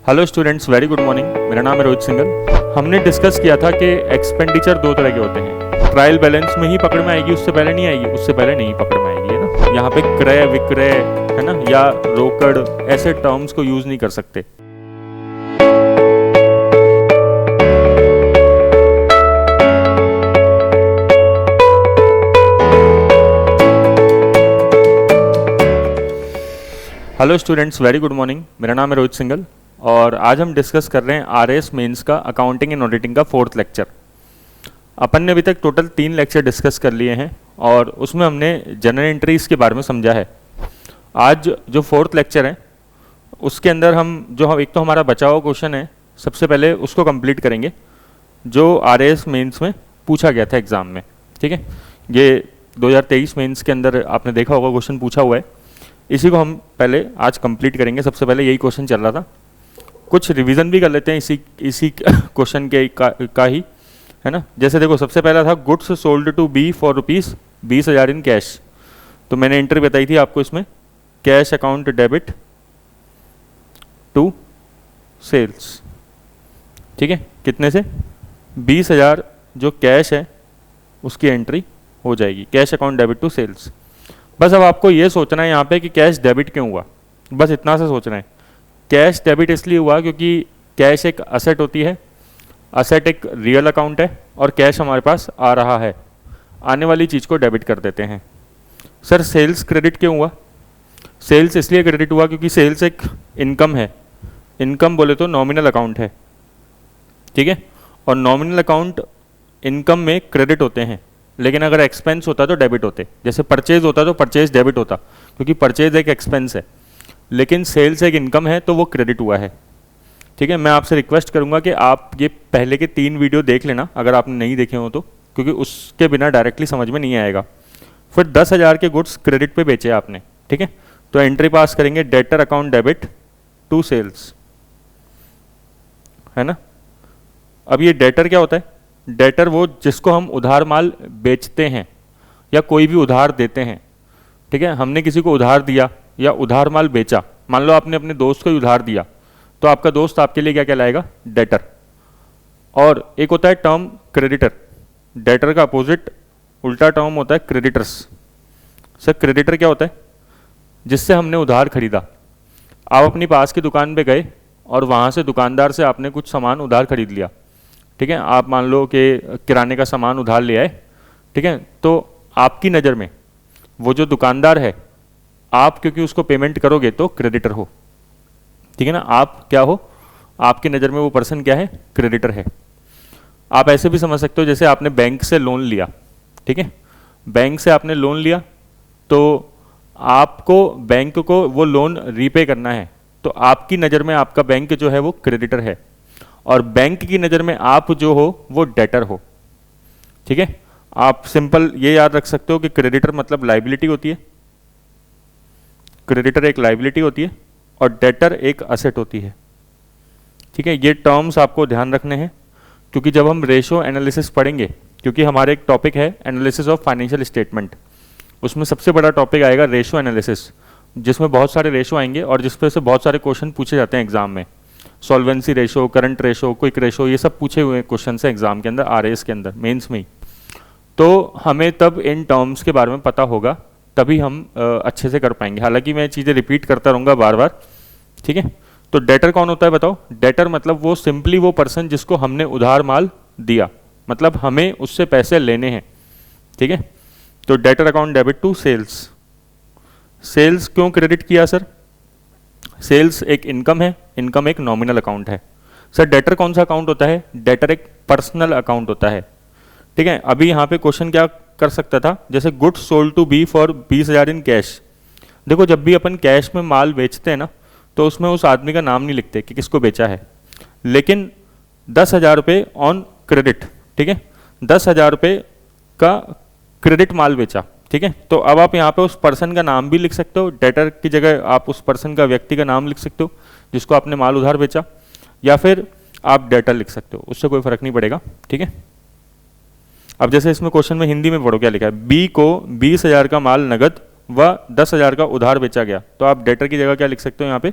Hello students, very good morning. मेरा नाम है रोहित सिंघल। हमने डिस्कस किया था कि एक्सपेंडिचर दो तरह के होते हैं। ट्रायल बैलेंस में ही पकड़ में आएगी, उससे पहले नहीं आएगी, उससे पहले नहीं पकड़ में आएगी, है ना। यहाँ पे क्रय विक्रय, है ना, या रोकड़, ऐसे टर्म्स को यूज नहीं कर सकते। Hello students, very good morning. मेरा नाम है रोहित सिंघल और आज हम डिस्कस कर रहे हैं आरएएस मेंस का अकाउंटिंग एंड ऑडिटिंग का 4th लेक्चर। अपन ने अभी तक टोटल 3 लेक्चर डिस्कस कर लिए हैं और उसमें हमने जनरल एंट्रीज के बारे में समझा है। आज जो 4th लेक्चर है उसके अंदर हम एक तो हमारा बचा हुआ क्वेश्चन है, सबसे पहले उसको कंप्लीट करेंगे जो आरएएस मेंस में पूछा गया था एग्ज़ाम में। ठीक है, ये 2023 मेंस के अंदर आपने देखा होगा क्वेश्चन पूछा हुआ है, इसी को हम पहले आज कंप्लीट करेंगे। सबसे पहले यही क्वेश्चन चल रहा था, कुछ रिवीजन भी कर लेते हैं इसी क्वेश्चन के का ही, है ना। जैसे देखो, सबसे पहला था goods sold to B for ₹20,000 in cash. तो मैंने एंट्री बताई थी आपको इसमें, cash account debit to sales. ठीक है, कितने से 20,000 जो कैश है उसकी एंट्री हो जाएगी, cash account debit to sales. बस अब आपको ये सोचना है यहाँ पे कि कैश डेबिट क्यों हुआ, बस इतना सा सोचना है। कैश डेबिट इसलिए हुआ क्योंकि कैश एक असेट होती है, असेट एक रियल अकाउंट है और कैश हमारे पास आ रहा है, आने वाली चीज़ को डेबिट कर देते हैं। सर सेल्स क्रेडिट क्यों हुआ? सेल्स इसलिए क्रेडिट हुआ क्योंकि सेल्स एक इनकम है, इनकम बोले तो नॉमिनल अकाउंट है। ठीक है, और नॉमिनल अकाउंट इनकम में क्रेडिट होते हैं, लेकिन अगर एक्सपेंस होता तो डेबिट होते। जैसे परचेज होता तो परचेज डेबिट होता क्योंकि परचेज एक एक्सपेंस है, लेकिन सेल्स एक इनकम है तो वो क्रेडिट हुआ है। ठीक है, मैं आपसे रिक्वेस्ट करूंगा कि आप ये पहले के 3 वीडियो देख लेना अगर आपने नहीं देखे हो तो, क्योंकि उसके बिना डायरेक्टली समझ में नहीं आएगा। फिर 10,000 के गुड्स क्रेडिट पे बेचे आपने। ठीक है, तो एंट्री पास करेंगे debtor account debit to sales, है ना। अब ये डेटर क्या होता है? डेटर वो जिसको हम उधार माल बेचते हैं या कोई भी उधार देते हैं। ठीक है, हमने किसी को उधार दिया या उधार माल बेचा, मान लो आपने अपने दोस्त को ही उधार दिया, तो आपका दोस्त आपके लिए क्या कहलाएगा? डेटर। और एक होता है टर्म क्रेडिटर, डेटर का अपोजिट उल्टा टर्म होता है क्रेडिटर्स। सर क्रेडिटर क्या होता है? जिससे हमने उधार खरीदा। आप अपनी पास की दुकान पे गए और वहाँ से दुकानदार से आपने कुछ सामान उधार खरीद लिया। ठीक है, आप मान लो कि किराने का सामान उधार ले आए। ठीक है, तो आपकी नज़र में वो जो दुकानदार है, आप क्योंकि उसको पेमेंट करोगे तो क्रेडिटर हो। ठीक है ना, आप क्या हो? आपकी नज़र में वो पर्सन क्या है? क्रेडिटर है। आप ऐसे भी समझ सकते हो जैसे आपने बैंक से लोन लिया। ठीक है, बैंक से आपने लोन लिया तो आपको बैंक को वो लोन रीपे करना है, तो आपकी नज़र में आपका बैंक जो है वो क्रेडिटर है और बैंक की नज़र में आप जो हो वो डेटर हो। ठीक है, आप सिंपल ये याद रख सकते हो कि क्रेडिटर मतलब लाइबिलिटी होती है, क्रेडिटर एक लाइबिलिटी होती है और डेटर एक असेट होती है। ठीक है, ये टर्म्स आपको ध्यान रखने हैं क्योंकि जब हम रेशो एनालिसिस पढ़ेंगे, क्योंकि हमारे एक टॉपिक है एनालिसिस ऑफ फाइनेंशियल स्टेटमेंट, उसमें सबसे बड़ा टॉपिक आएगा रेशो एनालिसिस, जिसमें बहुत सारे रेशो आएंगे और जिस पर से बहुत सारे क्वेश्चन पूछे जाते हैं एग्जाम में। Solvency ratio, current ratio, quick ratio, ये सब पूछे हुए क्वेश्चन से एग्जाम के अंदर, आरएएस के अंदर, मेंस में ही। तो हमें तब इन टर्म्स के बारे में पता होगा, तभी हम अच्छे से कर पाएंगे। हालांकि मैं चीज़ें रिपीट करता रहूँगा बार बार। ठीक है, तो डेटर कौन होता है बताओ? डेटर मतलब वो सिंपली वो पर्सन जिसको हमने उधार माल दिया, मतलब हमें उससे पैसे लेने हैं। ठीक है, तो debtor account debit to sales. Sales क्यों क्रेडिट किया सर? सेल्स एक इनकम है, इनकम एक नॉमिनल अकाउंट है। सर डेटर कौन सा अकाउंट होता है? डेटर एक पर्सनल अकाउंट होता है। ठीक है, अभी यहाँ पे क्वेश्चन क्या कर सकता था, जैसे goods sold to B for 20,000 in cash. देखो, जब भी अपन कैश में माल बेचते हैं ना, तो उसमें उस आदमी का नाम नहीं लिखते कि किसको बेचा है, लेकिन 10,000 रुपये ऑन क्रेडिट। ठीक है, 10,000 रुपये का क्रेडिट माल बेचा। ठीक है, तो अब आप यहाँ पे उस पर्सन का नाम भी लिख सकते हो, डेटर की जगह आप उस पर्सन का, व्यक्ति का नाम लिख सकते हो जिसको आपने माल उधार बेचा, या फिर आप डेटर लिख सकते हो, उससे कोई फर्क नहीं पड़ेगा। ठीक है, अब जैसे इसमें क्वेश्चन में हिंदी में पढ़ो क्या लिखा है, बी को 20,000 का माल नगद व 10,000 का उधार बेचा गया, तो आप डेटर की जगह क्या लिख सकते हो? यहाँ पे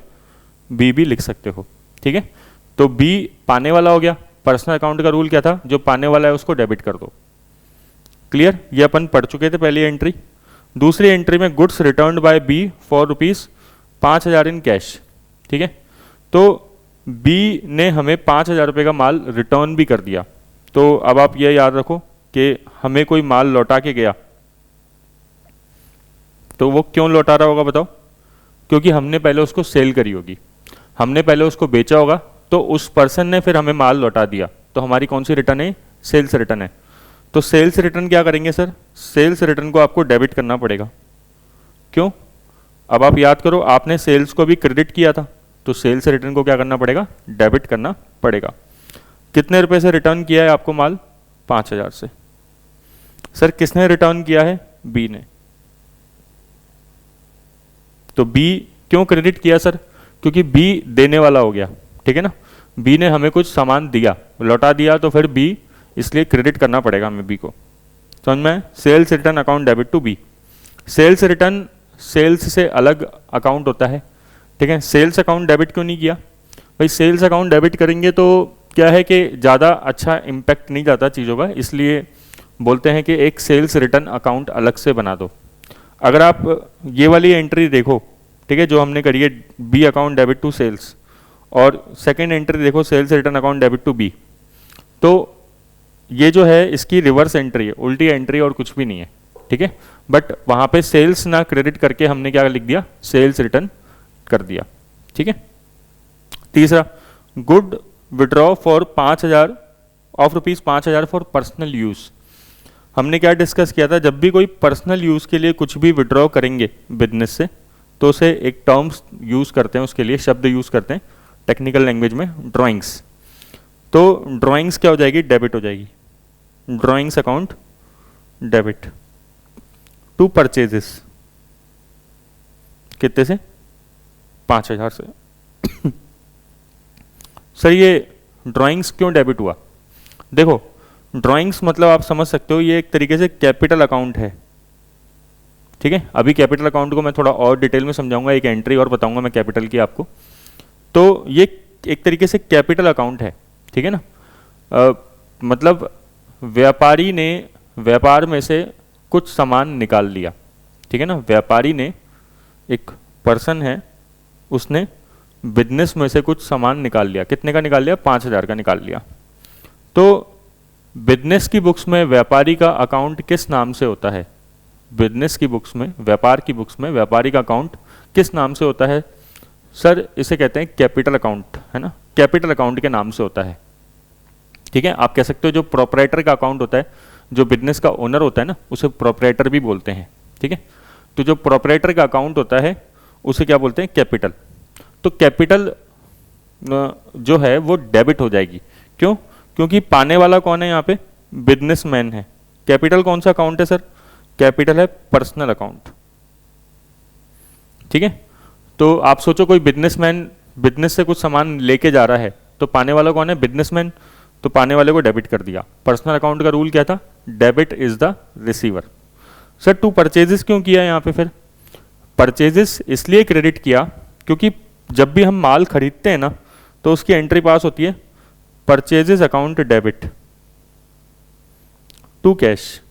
बी भी लिख सकते हो। ठीक है। तो बी पाने वाला हो गया, पर्सनल अकाउंट का रूल क्या था, जो पाने वाला है उसको डेबिट कर दो। क्लियर, ये अपन पढ़ चुके थे पहली एंट्री। दूसरी एंट्री में goods return by B for ₹5,000 in cash, ठीक है। तो बी ने हमें 5,000 रुपये का माल रिटर्न भी कर दिया। तो अब आप ये याद रखो कि हमें कोई माल लौटा के गया, तो वो क्यों लौटा रहा होगा बताओ? क्योंकि हमने पहले उसको सेल करी होगी, हमने पहले उसको बेचा होगा, तो उस पर्सन ने फिर हमें माल लौटा दिया। तो हमारी कौन सी रिटर्न है? सेल्स रिटर्न है। तो सेल्स रिटर्न क्या करेंगे सर? सेल्स रिटर्न को आपको डेबिट करना पड़ेगा। क्यों? अब आप याद करो, आपने सेल्स को भी क्रेडिट किया था, तो सेल्स रिटर्न को क्या करना पड़ेगा? डेबिट करना पड़ेगा। कितने रुपए से रिटर्न किया है आपको माल? 5,000 से। सर किसने रिटर्न किया है? बी ने। तो बी क्यों क्रेडिट किया सर? क्योंकि बी देने वाला हो गया, ठीक है ना। बी ने हमें कुछ सामान दिया, लौटा दिया, तो फिर बी, इसलिए क्रेडिट करना पड़ेगा हमें बी को। समझ में? Sales return account debit to B. Sales return sales से अलग अकाउंट होता है, ठीक है। सेल्स अकाउंट डेबिट क्यों नहीं किया भाई? सेल्स अकाउंट डेबिट करेंगे तो क्या है कि ज़्यादा अच्छा इम्पैक्ट नहीं जाता चीज़ों का, इसलिए बोलते हैं कि एक सेल्स रिटर्न अकाउंट अलग से बना दो। अगर आप ये वाली एंट्री देखो, ठीक है, जो हमने करी है B account debit to sales, और सेकेंड एंट्री देखो sales return account debit to B, तो ये जो है इसकी रिवर्स एंट्री है, उल्टी एंट्री और कुछ भी नहीं है, ठीक है। बट वहाँ पे सेल्स ना क्रेडिट करके हमने क्या लिख दिया? सेल्स रिटर्न कर दिया, ठीक है। तीसरा, good withdraw for 5,000 of ₹5,000 for personal use. हमने क्या डिस्कस किया था? जब भी कोई पर्सनल यूज़ के लिए कुछ भी विड्रॉ करेंगे बिजनेस से, तो उसे एक टर्म्स यूज़ करते हैं, उसके लिए शब्द यूज़ करते हैं टेक्निकल लैंग्वेज में, ड्राइंग्स। तो ड्राइंग्स क्या हो जाएगी? डेबिट हो जाएगी। Drawings account debit to purchases, कितने से? 5,000 से। सर ये ड्राइंग्स क्यों डेबिट हुआ? देखो, ड्राइंग्स मतलब आप समझ सकते हो, ये एक तरीके से कैपिटल अकाउंट है, ठीक है। अभी कैपिटल अकाउंट को मैं थोड़ा और डिटेल में समझाऊंगा, एक एंट्री और बताऊंगा मैं कैपिटल की आपको। तो ये एक तरीके से कैपिटल अकाउंट है, ठीक है ना। मतलब व्यापारी ने व्यापार में से कुछ सामान निकाल लिया, ठीक है ना। व्यापारी ने, एक पर्सन है, उसने बिजनेस में से कुछ सामान निकाल लिया। कितने का निकाल लिया? 5,000 का निकाल लिया। तो बिजनेस की बुक्स में व्यापारी का अकाउंट किस नाम से होता है? बिजनेस की बुक्स में, व्यापार की बुक्स में व्यापारी का अकाउंट किस नाम से होता है? सर इसे कहते हैं कैपिटल अकाउंट, है ना। कैपिटल अकाउंट के नाम से होता है, ठीक है। आप कह सकते हो जो प्रोपराइटर का अकाउंट होता है, जो बिजनेस का ओनर होता है ना, उसे प्रोपराइटर भी बोलते हैं, ठीक है। तो जो प्रोपराइटर का अकाउंट होता है उसे क्या बोलते हैं? कैपिटल। तो कैपिटल जो है वो डेबिट हो जाएगी। क्यों? क्योंकि पाने वाला कौन है यहाँ पे? बिजनेसमैन है। कैपिटल कौन सा अकाउंट है सर? कैपिटल है पर्सनल अकाउंट, ठीक है। तो आप सोचो कोई बिजनेसमैन बिजनेस से कुछ सामान लेके जा रहा है, तो पाने वाला कौन है? बिजनेसमैन। तो पाने वाले को डेबिट कर दिया। पर्सनल अकाउंट का रूल क्या था? Debit is the receiver. Sir to purchases क्यों किया यहाँ पे? फिर परचेजेस इसलिए क्रेडिट किया क्योंकि जब भी हम माल खरीदते हैं ना, तो उसकी एंट्री पास होती है purchases account debit to cash.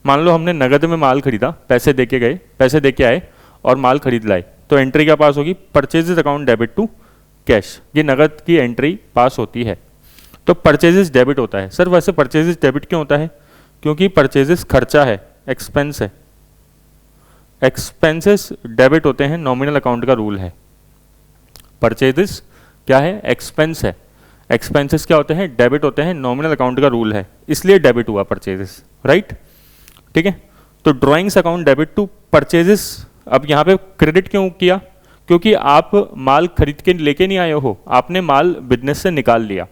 मान लो हमने नगद में माल खरीदा, पैसे देके गए, पैसे देके आए और माल खरीद लाए, तो एंट्री क्या पास होगी? Purchases account debit to cash. ये नगद की एंट्री पास होती है, तो परचेजेस डेबिट होता है। सर वैसे परचेजेस डेबिट क्यों होता है? क्योंकि परचेजेस खर्चा है, एक्सपेंस है। एक्सपेंसेस डेबिट होते हैं, नॉमिनल अकाउंट का रूल है। परचेजेस क्या है? एक्सपेंस है। एक्सपेंसेस क्या होते हैं? डेबिट होते हैं, नॉमिनल अकाउंट का रूल है, इसलिए डेबिट हुआ परचेजेस, राइट, ठीक है। तो drawings account debit to purchases. अब यहाँ पे क्रेडिट क्यों किया? क्योंकि आप माल खरीद के लेके नहीं आए हो, आपने माल बिजनेस से निकाल लिया,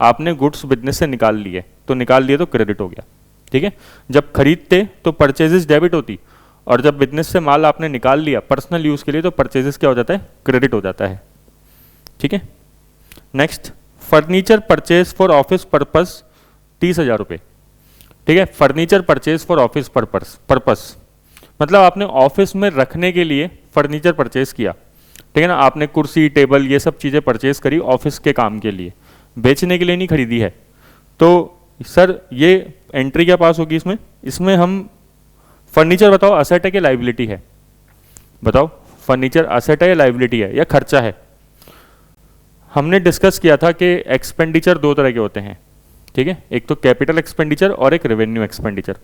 आपने गुड्स बिजनेस से निकाल लिए, तो निकाल लिए तो क्रेडिट हो गया, ठीक है। जब खरीदते तो परचेजेस डेबिट होती, और जब बिजनेस से माल आपने निकाल लिया पर्सनल यूज के लिए, तो परचेजेस क्या हो जाता है? क्रेडिट हो जाता है, ठीक है। Next, furniture purchase for office purpose 30,000 रुपये, ठीक है। Furniture purchase for office purpose मतलब आपने ऑफिस में रखने के लिए फर्नीचर परचेज किया। ठीक है ना। आपने कुर्सी टेबल ये सब चीज़ें परचेज करी ऑफिस के काम के लिए, बेचने के लिए नहीं खरीदी है। तो सर ये एंट्री क्या पास होगी इसमें? इसमें हम फर्नीचर बताओ असेट है कि लाइबिलिटी है? बताओ, फर्नीचर असेट है या लाइबिलिटी है या खर्चा है? हमने डिस्कस किया था कि एक्सपेंडिचर दो तरह के होते हैं, ठीक है, एक तो कैपिटल एक्सपेंडिचर और एक रेवेन्यू एक्सपेंडिचर।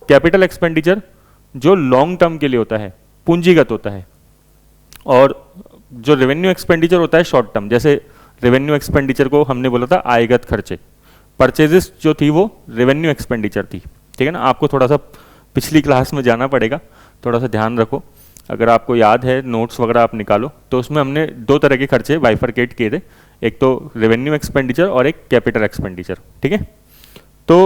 कैपिटल एक्सपेंडिचर जो लॉन्ग टर्म के लिए होता है, पूंजीगत होता है, और जो रेवेन्यू एक्सपेंडिचर होता है शॉर्ट टर्म। जैसे रेवेन्यू एक्सपेंडिचर को हमने बोला था आयगत खर्चे, परचेजेस जो थी वो रेवेन्यू एक्सपेंडिचर थी, ठीक है ना। आपको थोड़ा सा पिछली क्लास में जाना पड़ेगा, थोड़ा सा ध्यान रखो। अगर आपको याद है, नोट्स वगैरह आप निकालो, तो उसमें हमने दो तरह के खर्चे बाइफरकेट किए थे, एक तो रेवेन्यू एक्सपेंडिचर और एक कैपिटल एक्सपेंडिचर, ठीक है। तो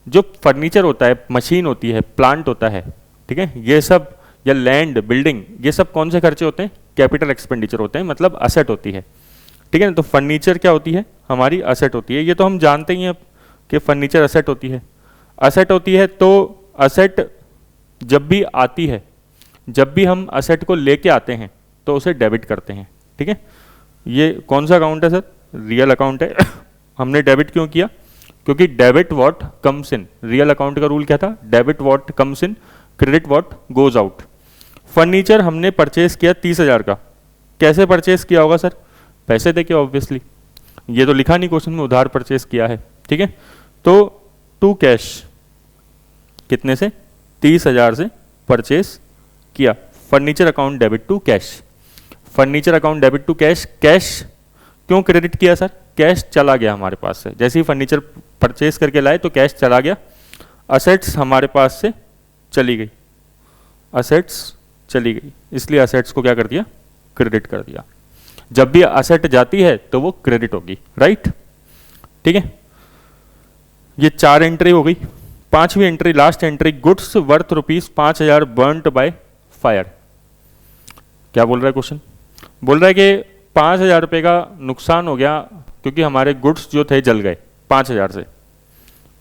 जो फर्नीचर होता है, मशीन होती है, प्लांट होता है, ठीक है, ये सब, या लैंड बिल्डिंग, ये सब कौन से खर्चे होते हैं? कैपिटल एक्सपेंडिचर होते हैं, मतलब असेट होती है, ठीक है ना। तो फर्नीचर क्या होती है? हमारी असेट होती है। ये तो हम जानते ही हैं कि फर्नीचर असेट होती है। असेट होती है तो असेट जब भी आती है, जब भी हम असेट को लेके आते हैं तो उसे डेबिट करते हैं, ठीक है। ये कौन सा अकाउंट है सर? रियल अकाउंट है। हमने डेबिट क्यों किया? क्योंकि debit what comes in, real account का रूल क्या था? Debit what comes in, credit what goes out. Furniture हमने परचेज किया 30,000 का, कैसे परचेज किया होगा सर? पैसे देके ऑब्वियसली, ये तो लिखा नहीं क्वेश्चन में, उधार परचेज किया है, ठीक है। तो टू कैश, कितने से? 30,000 से परचेज किया। Furniture account debit to cash, furniture account debit to cash. Cash क्यों क्रेडिट किया सर? कैश चला गया हमारे पास से, जैसे ही फर्नीचर परचेज करके लाए तो कैश चला गया, असेट्स हमारे पास से चली गई, असेट्स चली गई, इसलिए असेट्स को क्या कर दिया? क्रेडिट कर दिया। जब भी असेट जाती है तो वो क्रेडिट होगी, राइट, ठीक है। ये 4 एंट्री हो गई। 5वीं entry, last entry, goods worth ₹5,000 burnt by fire. क्या बोल रहा है क्वेश्चन? बोल रहा है कि 5,000 रुपये का नुकसान हो गया क्योंकि हमारे गुड्स जो थे जल गए 5,000 से।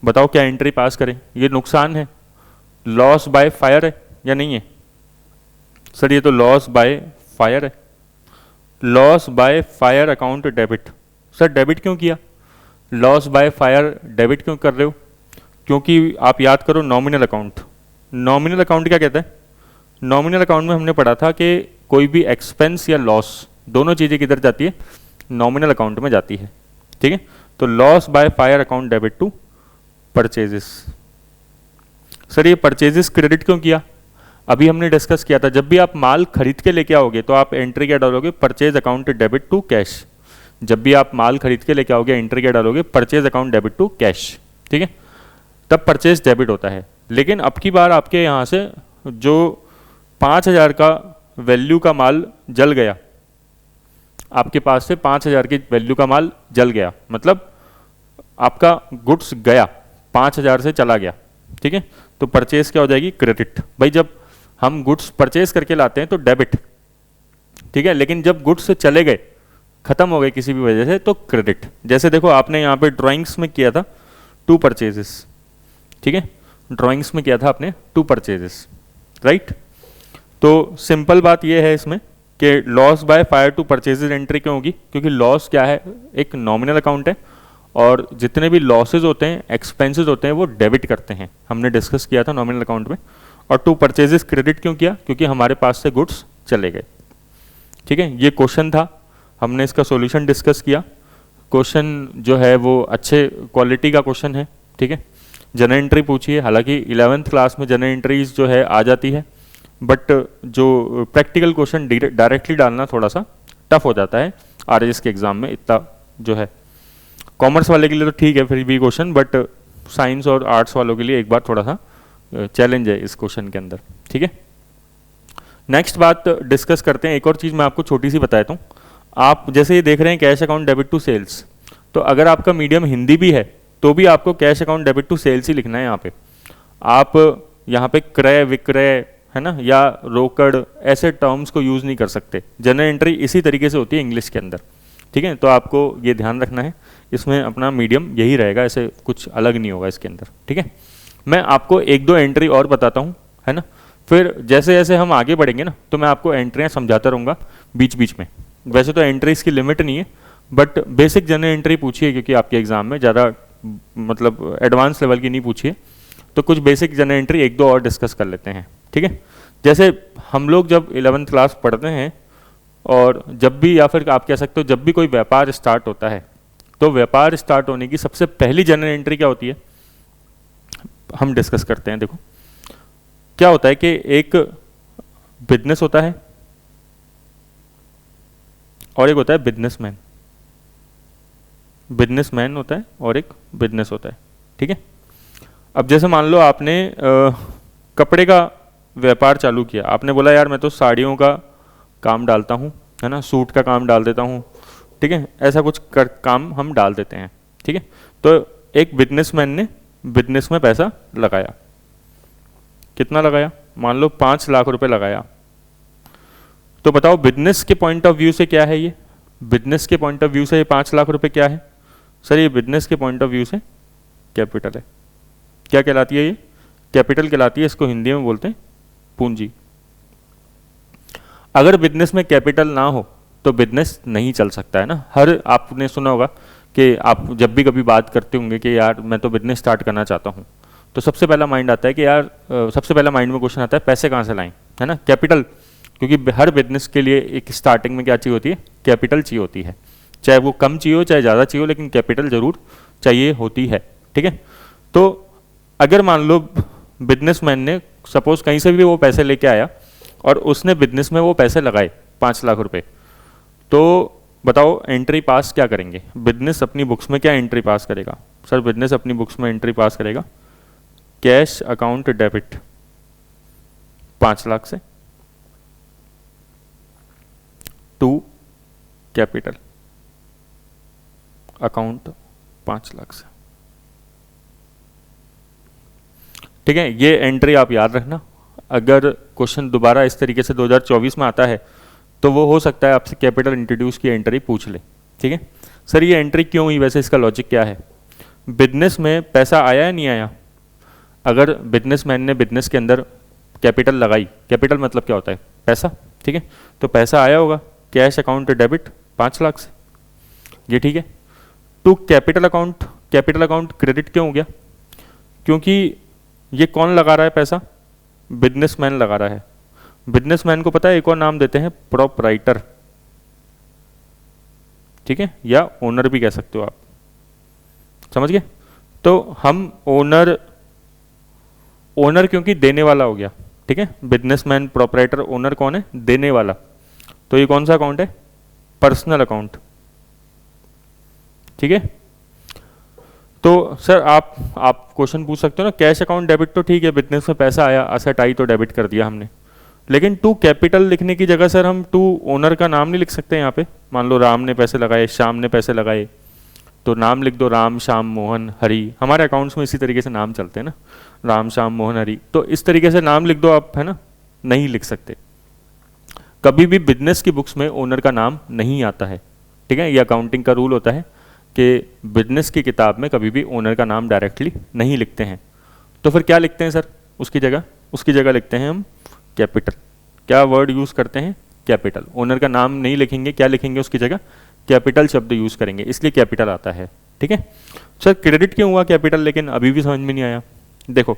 बताओ क्या एंट्री पास करें? ये नुकसान है, लॉस बाय फायर है या नहीं है? सर ये तो लॉस बाय फायर है, loss by fire account debit. Sir debit क्यों किया? लॉस बाय फायर डेबिट क्यों कर रहे हो? क्योंकि आप याद करो नॉमिनल अकाउंट, नॉमिनल अकाउंट क्या कहता है? नॉमिनल अकाउंट में हमने पढ़ा था कि कोई भी एक्सपेंस या लॉस, दोनों चीज़ें किधर जाती है? नॉमिनल अकाउंट में जाती है, ठीक है। तो loss by fire account debit to purchases. Sir ये परचेजेस क्रेडिट क्यों किया? अभी हमने डिस्कस किया था, जब भी आप माल खरीद के लेके आओगे तो आप एंट्री क्या डालोगे? Purchase account debit to cash. जब भी आप माल खरीद के लेके आओगे एंट्री क्या डालोगे? Purchase account debit to cash, ठीक है, तब परचेज डेबिट होता है। लेकिन अब की बार आपके यहाँ से जो 5,000 का वैल्यू का माल जल गया, आपके पास से 5,000 की वैल्यू का माल जल गया, मतलब आपका गुड्स गया, 5,000 से चला गया, ठीक है, तो परचेज क्या हो जाएगी? क्रेडिट। भाई जब हम गुड्स परचेज करके लाते हैं तो डेबिट, ठीक है, लेकिन जब गुड्स चले गए, खत्म हो गए किसी भी वजह से, तो क्रेडिट। जैसे देखो आपने यहाँ पे ड्राइंग्स में किया था 2 परचेजेस, ठीक है, ड्राइंग्स में किया था आपने 2 परचेजेस, राइट। तो सिंपल बात यह है इसमें कि loss by fire to purchases entry क्यों होगी? क्योंकि लॉस क्या है? एक नॉमिनल अकाउंट है, और जितने भी लॉसेज होते हैं, एक्सपेंसेस होते हैं, वो डेबिट करते हैं, हमने डिस्कस किया था नॉमिनल अकाउंट में। और 2 परचेजेस क्रेडिट क्यों किया? क्योंकि हमारे पास से गुड्स चले गए, ठीक है। ये क्वेश्चन था, हमने इसका सॉल्यूशन डिस्कस किया। क्वेश्चन जो है वो अच्छे क्वालिटी का क्वेश्चन है, ठीक है। जनरल एंट्री पूछी है, हालांकि 11th क्लास में जनरल एंट्रीज जो है आ जाती है, बट जो प्रैक्टिकल क्वेश्चन डायरेक्टली डालना थोड़ा सा टफ हो जाता है आरएएस के एग्जाम में। इतना जो है कॉमर्स वाले के लिए तो ठीक है फिर भी क्वेश्चन, बट साइंस और आर्ट्स वालों के लिए एक बार थोड़ा सा चैलेंज है इस क्वेश्चन के अंदर, ठीक है। नेक्स्ट बात डिस्कस करते हैं। एक और चीज़ मैं आपको छोटी सी बताता हूँ। आप जैसे ये देख रहे हैं cash account debit to sales, तो अगर आपका मीडियम हिंदी भी है तो भी आपको cash account debit to sales ही लिखना है। यहाँ पे आप यहाँ पे क्रय विक्रय है ना, या रोकड़, ऐसे टर्म्स को यूज़ नहीं कर सकते। जनरल एंट्री इसी तरीके से होती है इंग्लिश के अंदर, ठीक है। तो आपको ये ध्यान रखना है, इसमें अपना मीडियम यही रहेगा, ऐसे कुछ अलग नहीं होगा इसके अंदर, ठीक है। मैं आपको 1-2 एंट्री और बताता हूँ, है ना। फिर जैसे जैसे हम आगे बढ़ेंगे ना, तो मैं आपको एंट्रियाँ समझाता रहूँगा बीच बीच में। वैसे तो एंट्रीज की लिमिट नहीं है, बट बेसिक जनरल एंट्री पूछिए, क्योंकि आपके एग्जाम में ज़्यादा मतलब एडवांस लेवल की नहीं पूछिए, तो कुछ बेसिक जनरल एंट्री एक दो और डिस्कस कर लेते हैं, ठीक है। जैसे हम लोग जब 11th क्लास पढ़ते हैं, और जब भी, या फिर आप कह सकते हो जब भी कोई व्यापार स्टार्ट होता है, तो व्यापार स्टार्ट होने की सबसे पहली जनरल एंट्री क्या होती है, हम डिस्कस करते हैं। देखो क्या होता है कि एक बिजनेस होता है और एक होता है बिजनेसमैन। बिजनेसमैन होता है और एक बिजनेस होता है, ठीक है। अब जैसे मान लो आपने कपड़े का व्यापार चालू किया, आपने बोला यार मैं तो साड़ियों का काम डालता हूँ, है ना, सूट का काम डाल देता हूँ, ठीक है, ऐसा कुछ काम हम डाल देते हैं, ठीक है। तो एक बिजनेसमैन ने बिजनेस में पैसा लगाया, कितना लगाया, मान लो 5 लाख रुपए लगाया। तो बताओ बिजनेस के पॉइंट ऑफ व्यू से क्या है ये, बिजनेस के पॉइंट ऑफ व्यू से ये 5 लाख रुपए क्या है सर, ये बिजनेस के पॉइंट ऑफ व्यू से कैपिटल है। क्या कहलाती है ये, कैपिटल कहलाती है, इसको हिंदी में बोलते हैं पूंजी। अगर बिजनेस में कैपिटल ना हो तो बिजनेस नहीं चल सकता है ना। हर आपने सुना होगा कि आप जब भी कभी बात करते होंगे कि यार मैं तो बिजनेस स्टार्ट करना चाहता हूँ, तो सबसे पहला माइंड आता है कि यार सबसे पहला माइंड में क्वेश्चन आता है पैसे कहाँ से लाएं, है ना, कैपिटल। क्योंकि हर बिजनेस के लिए एक स्टार्टिंग में क्या चाहिए होती है, कैपिटल चाहिए होती है, चाहे वो कम चाहिए हो चाहे ज़्यादा चाहिए हो, लेकिन कैपिटल जरूर चाहिए होती है, ठीक है। तो अगर मान लो बिजनेसमैन ने सपोज कहीं से भी वो पैसे लेके आया और उसने बिजनेस में वो पैसे लगाए 5 लाख रुपए, तो बताओ एंट्री पास क्या करेंगे, बिजनेस अपनी बुक्स में क्या एंट्री पास करेगा सर, बिजनेस अपनी बुक्स में एंट्री पास करेगा कैश अकाउंट डेबिट 5 लाख से टू कैपिटल अकाउंट 5 लाख से, ठीक है। ये एंट्री आप याद रखना, अगर क्वेश्चन दोबारा इस तरीके से 2024 में आता है तो वो हो सकता है आपसे कैपिटल इंट्रोड्यूस की एंट्री पूछ ले, ठीक है। सर ये एंट्री क्यों हुई, वैसे इसका लॉजिक क्या है, बिजनेस में पैसा आया या नहीं आया, अगर बिजनेसमैन ने बिजनेस के अंदर कैपिटल लगाई, कैपिटल मतलब क्या होता है, पैसा, ठीक है, तो पैसा आया होगा कैश अकाउंट डेबिट 5 लाख से, ये ठीक है। To capital account, capital account credit क्यों हो गया, क्योंकि ये कौन लगा रहा है पैसा, बिजनेसमैन लगा रहा है। बिजनेसमैन को पता है एक और नाम देते हैं प्रोपराइटर, ठीक है, या ओनर भी कह सकते हो आप, समझ गए। तो हम ओनर, ओनर क्योंकि देने वाला हो गया, ठीक है, बिजनेसमैन प्रोपराइटर, ओनर कौन है, देने वाला, तो ये कौन सा अकाउंट है, पर्सनल अकाउंट, ठीक है। तो सर आप क्वेश्चन पूछ सकते हो ना, कैश अकाउंट डेबिट तो ठीक है, बिजनेस में पैसा आया, असेट आई तो डेबिट कर दिया हमने, लेकिन टू कैपिटल लिखने की जगह सर हम टू ओनर का नाम नहीं लिख सकते यहाँ पे, मान लो राम ने पैसे लगाए, श्याम ने पैसे लगाए, तो नाम लिख दो राम श्याम मोहन हरि, हमारे अकाउंट्स में इसी तरीके से नाम चलते हैं ना, राम श्याम मोहन हरि, तो इस तरीके से नाम लिख दो आप, है ना, नहीं लिख सकते। कभी भी बिजनेस की बुक्स में ओनर का नाम नहीं आता है, ठीक है, ये अकाउंटिंग का रूल होता है कि बिजनेस की किताब में कभी भी ओनर का नाम डायरेक्टली नहीं लिखते हैं। तो फिर क्या लिखते हैं सर उसकी जगह लिखते हैं हम कैपिटल। क्या वर्ड यूज़ करते हैं, कैपिटल। ओनर का नाम नहीं लिखेंगे, क्या लिखेंगे उसकी जगह, कैपिटल शब्द यूज़ करेंगे, इसलिए कैपिटल आता है, ठीक है। सर क्रेडिट क्यों हुआ कैपिटल, लेकिन अभी भी समझ में नहीं आया। देखो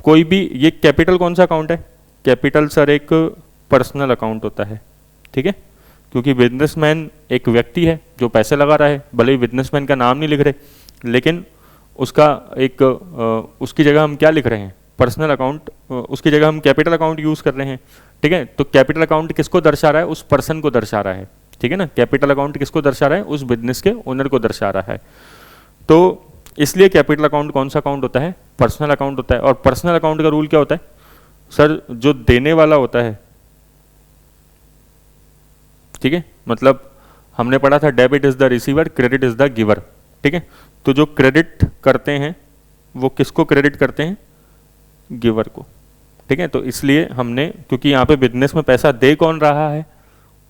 कोई भी, ये कैपिटल कौन सा अकाउंट है, कैपिटल सर एक पर्सनल अकाउंट होता है, ठीक है, क्योंकि बिजनेसमैन एक व्यक्ति है जो पैसे लगा रहा है, भले ही बिजनेसमैन का नाम नहीं लिख रहे, लेकिन उसका एक उसकी जगह हम क्या लिख रहे हैं, पर्सनल अकाउंट, उसकी जगह हम कैपिटल अकाउंट यूज़ कर रहे हैं, ठीक है। तो कैपिटल अकाउंट किसको दर्शा रहा है, उस पर्सन को दर्शा रहा है, ठीक है ना। कैपिटल अकाउंट किसको दर्शा रहा है, उस बिजनेस के ओनर को दर्शा रहा है। तो इसलिए कैपिटल अकाउंट कौन सा अकाउंट होता है, पर्सनल अकाउंट होता है। और पर्सनल अकाउंट का रूल क्या होता है सर, जो देने वाला होता है, ठीक है, मतलब हमने पढ़ा था debit is the receiver, credit is the giver, ठीक है। तो जो क्रेडिट करते हैं वो किसको क्रेडिट करते हैं, गिवर को, ठीक है। तो इसलिए हमने, क्योंकि यहाँ पे बिजनेस में पैसा दे कौन रहा है,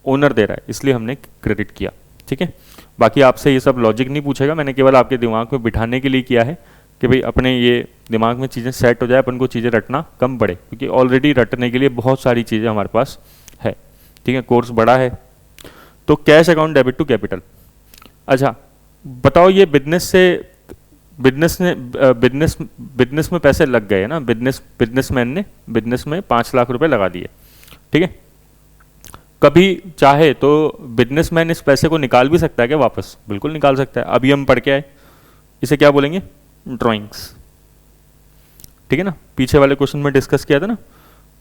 ओनर दे रहा है, इसलिए हमने क्रेडिट किया, ठीक है। बाकी आपसे ये सब लॉजिक नहीं पूछेगा, मैंने केवल आपके दिमाग में बिठाने के लिए किया है कि भाई अपने ये दिमाग में चीज़ें सेट हो जाए, अपन को चीज़ें रटना कम पड़े, क्योंकि ऑलरेडी रटने के लिए बहुत सारी चीज़ें हमारे पास है। ठीक है, कोर्स बड़ा है। तो cash account debit to capital. अच्छा बताओ, ये बिजनेस में पैसे लग गए ना, बिजनेसमैन ने बिजनेस में 5 लाख रुपए लगा दिए। ठीक है, कभी चाहे तो बिजनेसमैन इस पैसे को निकाल भी सकता है क्या वापस? बिल्कुल निकाल सकता है। अभी हम पढ़ के आए, इसे क्या बोलेंगे? ड्राइंग्स। ठीक है ना, पीछे वाले क्वेश्चन में डिस्कस किया था ना,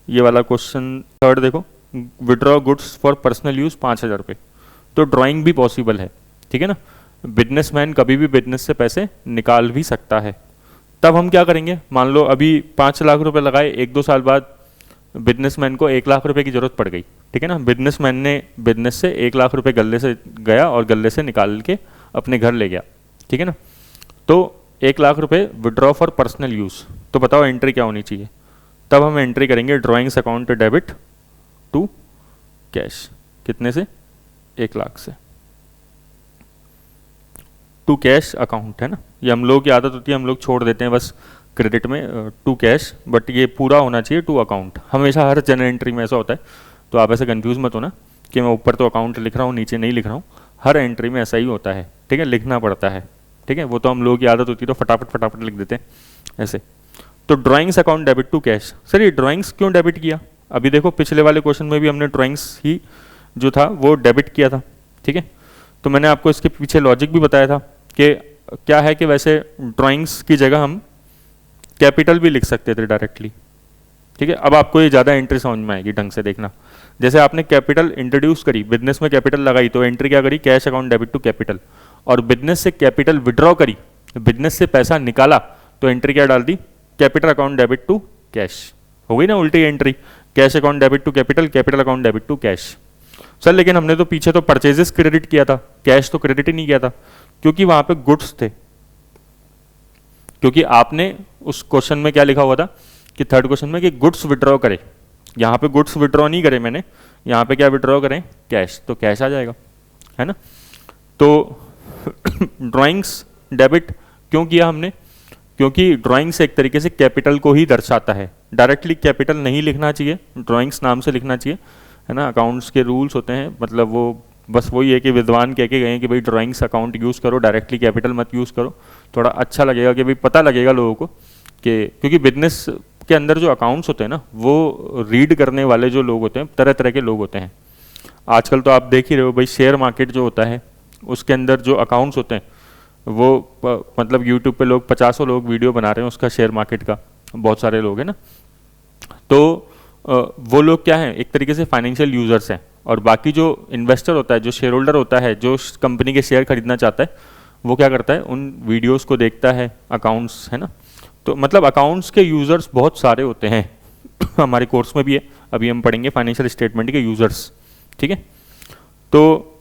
ये वाला क्वेश्चन थर्ड देखो, withdraw goods for personal use 5,000 रुपये। तो ड्राइंग भी पॉसिबल है। ठीक है ना, बिजनेसमैन कभी भी बिजनेस से पैसे निकाल भी सकता है। तब हम क्या करेंगे? मान लो अभी 5 लाख रुपए लगाए, 1-2 साल बाद बिजनेसमैन को 1 लाख रुपए की जरूरत पड़ गई। ठीक है ना, बिजनेसमैन ने बिजनेस से 1 लाख रुपए गले से गया और गले से निकाल के अपने घर ले गया। ठीक है ना, तो 1 लाख रुपए विड्रॉ फॉर पर्सनल यूज। तो बताओ एंट्री क्या होनी चाहिए? तब हम एंट्री करेंगे drawings account debit to cash. कितने से? 1 लाख से। टू कैश अकाउंट है ना, ये हम लोग की आदत होती है, हम लोग छोड़ देते हैं बस क्रेडिट में टू कैश, बट ये पूरा होना चाहिए टू अकाउंट। हमेशा हर जनरल एंट्री में ऐसा होता है, तो आप ऐसे कंफ्यूज मत होना कि मैं ऊपर तो अकाउंट लिख रहा हूँ नीचे नहीं लिख रहा हूँ। हर एंट्री में ऐसा ही होता है। ठीक है, लिखना पड़ता है। ठीक है, वो तो हम लोगों की आदत होती है तो फटाफट लिख देते हैं ऐसे। तो drawings account debit to cash. Sir ये ड्राइंग्स क्यों डेबिट किया? अभी देखो पिछले वाले क्वेश्चन में भी हमने ड्राइंग्स ही जो था वो डेबिट किया था। ठीक है, तो मैंने आपको इसके पीछे लॉजिक भी बताया था कि क्या है कि वैसे ड्राइंग्स की जगह हम कैपिटल भी लिख सकते थे डायरेक्टली। ठीक है, अब आपको ये ज़्यादा एंट्री समझ में आएगी, ढंग से देखना। जैसे आपने कैपिटल इंट्रोड्यूस करी, बिजनेस में कैपिटल लगाई, तो एंट्री क्या करी? Cash account debit to capital. और बिजनेस से कैपिटल विड्रॉ करी, बिजनेस से पैसा निकाला, तो एंट्री क्या डाल दी? Capital account debit to cash. हो गई ना उल्टी entry, cash account debit to capital, capital account debit to cash. Sir लेकिन हमने तो पीछे तो परचेजेस क्रेडिट किया था, कैश तो क्रेडिट ही नहीं किया था, क्योंकि वहां पे गुड्स थे। क्योंकि आपने उस क्वेश्चन में क्या लिखा हुआ था कि थर्ड क्वेश्चन में कि गुड्स विड्रॉ करे, यहाँ पे गुड्स विड्रॉ नहीं करे मैंने, यहाँ पे क्या विड्रॉ करें? कैश। तो कैश आ जाएगा, है ना। तो ड्राइंग्स डेबिट क्यों किया हमने? क्योंकि ड्राइंग्स एक तरीके से कैपिटल को ही दर्शाता है। डायरेक्टली कैपिटल नहीं लिखना चाहिए, ड्राइंग्स नाम से लिखना चाहिए, है ना। अकाउंट्स के रूल्स होते हैं, मतलब वो बस वही है कि विद्वान कह के गए हैं कि भाई ड्राइंग्स अकाउंट यूज़ करो, डायरेक्टली कैपिटल मत यूज़ करो। थोड़ा अच्छा लगेगा कि भाई पता लगेगा लोगों को कि, क्योंकि बिजनेस के अंदर जो अकाउंट्स होते हैं ना, वो रीड करने वाले जो लोग होते हैं तरह तरह के लोग होते हैं। आजकल तो आप देख ही रहे हो भाई, शेयर मार्केट जो होता है उसके अंदर जो अकाउंट्स होते हैं वो मतलब यूट्यूब पे लोग 50 लोग वीडियो बना रहे हैं उसका, शेयर मार्केट का, बहुत सारे लोग हैं ना। तो वो लोग क्या हैं? एक तरीके से फाइनेंशियल यूजर्स हैं। और बाकी जो इन्वेस्टर होता है, जो शेयर होल्डर होता है, जो कंपनी के शेयर खरीदना चाहता है, वो क्या करता है? उन वीडियोस को देखता है, अकाउंट्स, है ना। तो मतलब अकाउंट्स के यूजर्स बहुत सारे होते हैं हमारे कोर्स में भी है, अभी हम पढ़ेंगे फाइनेंशियल स्टेटमेंट के यूजर्स। ठीक है, तो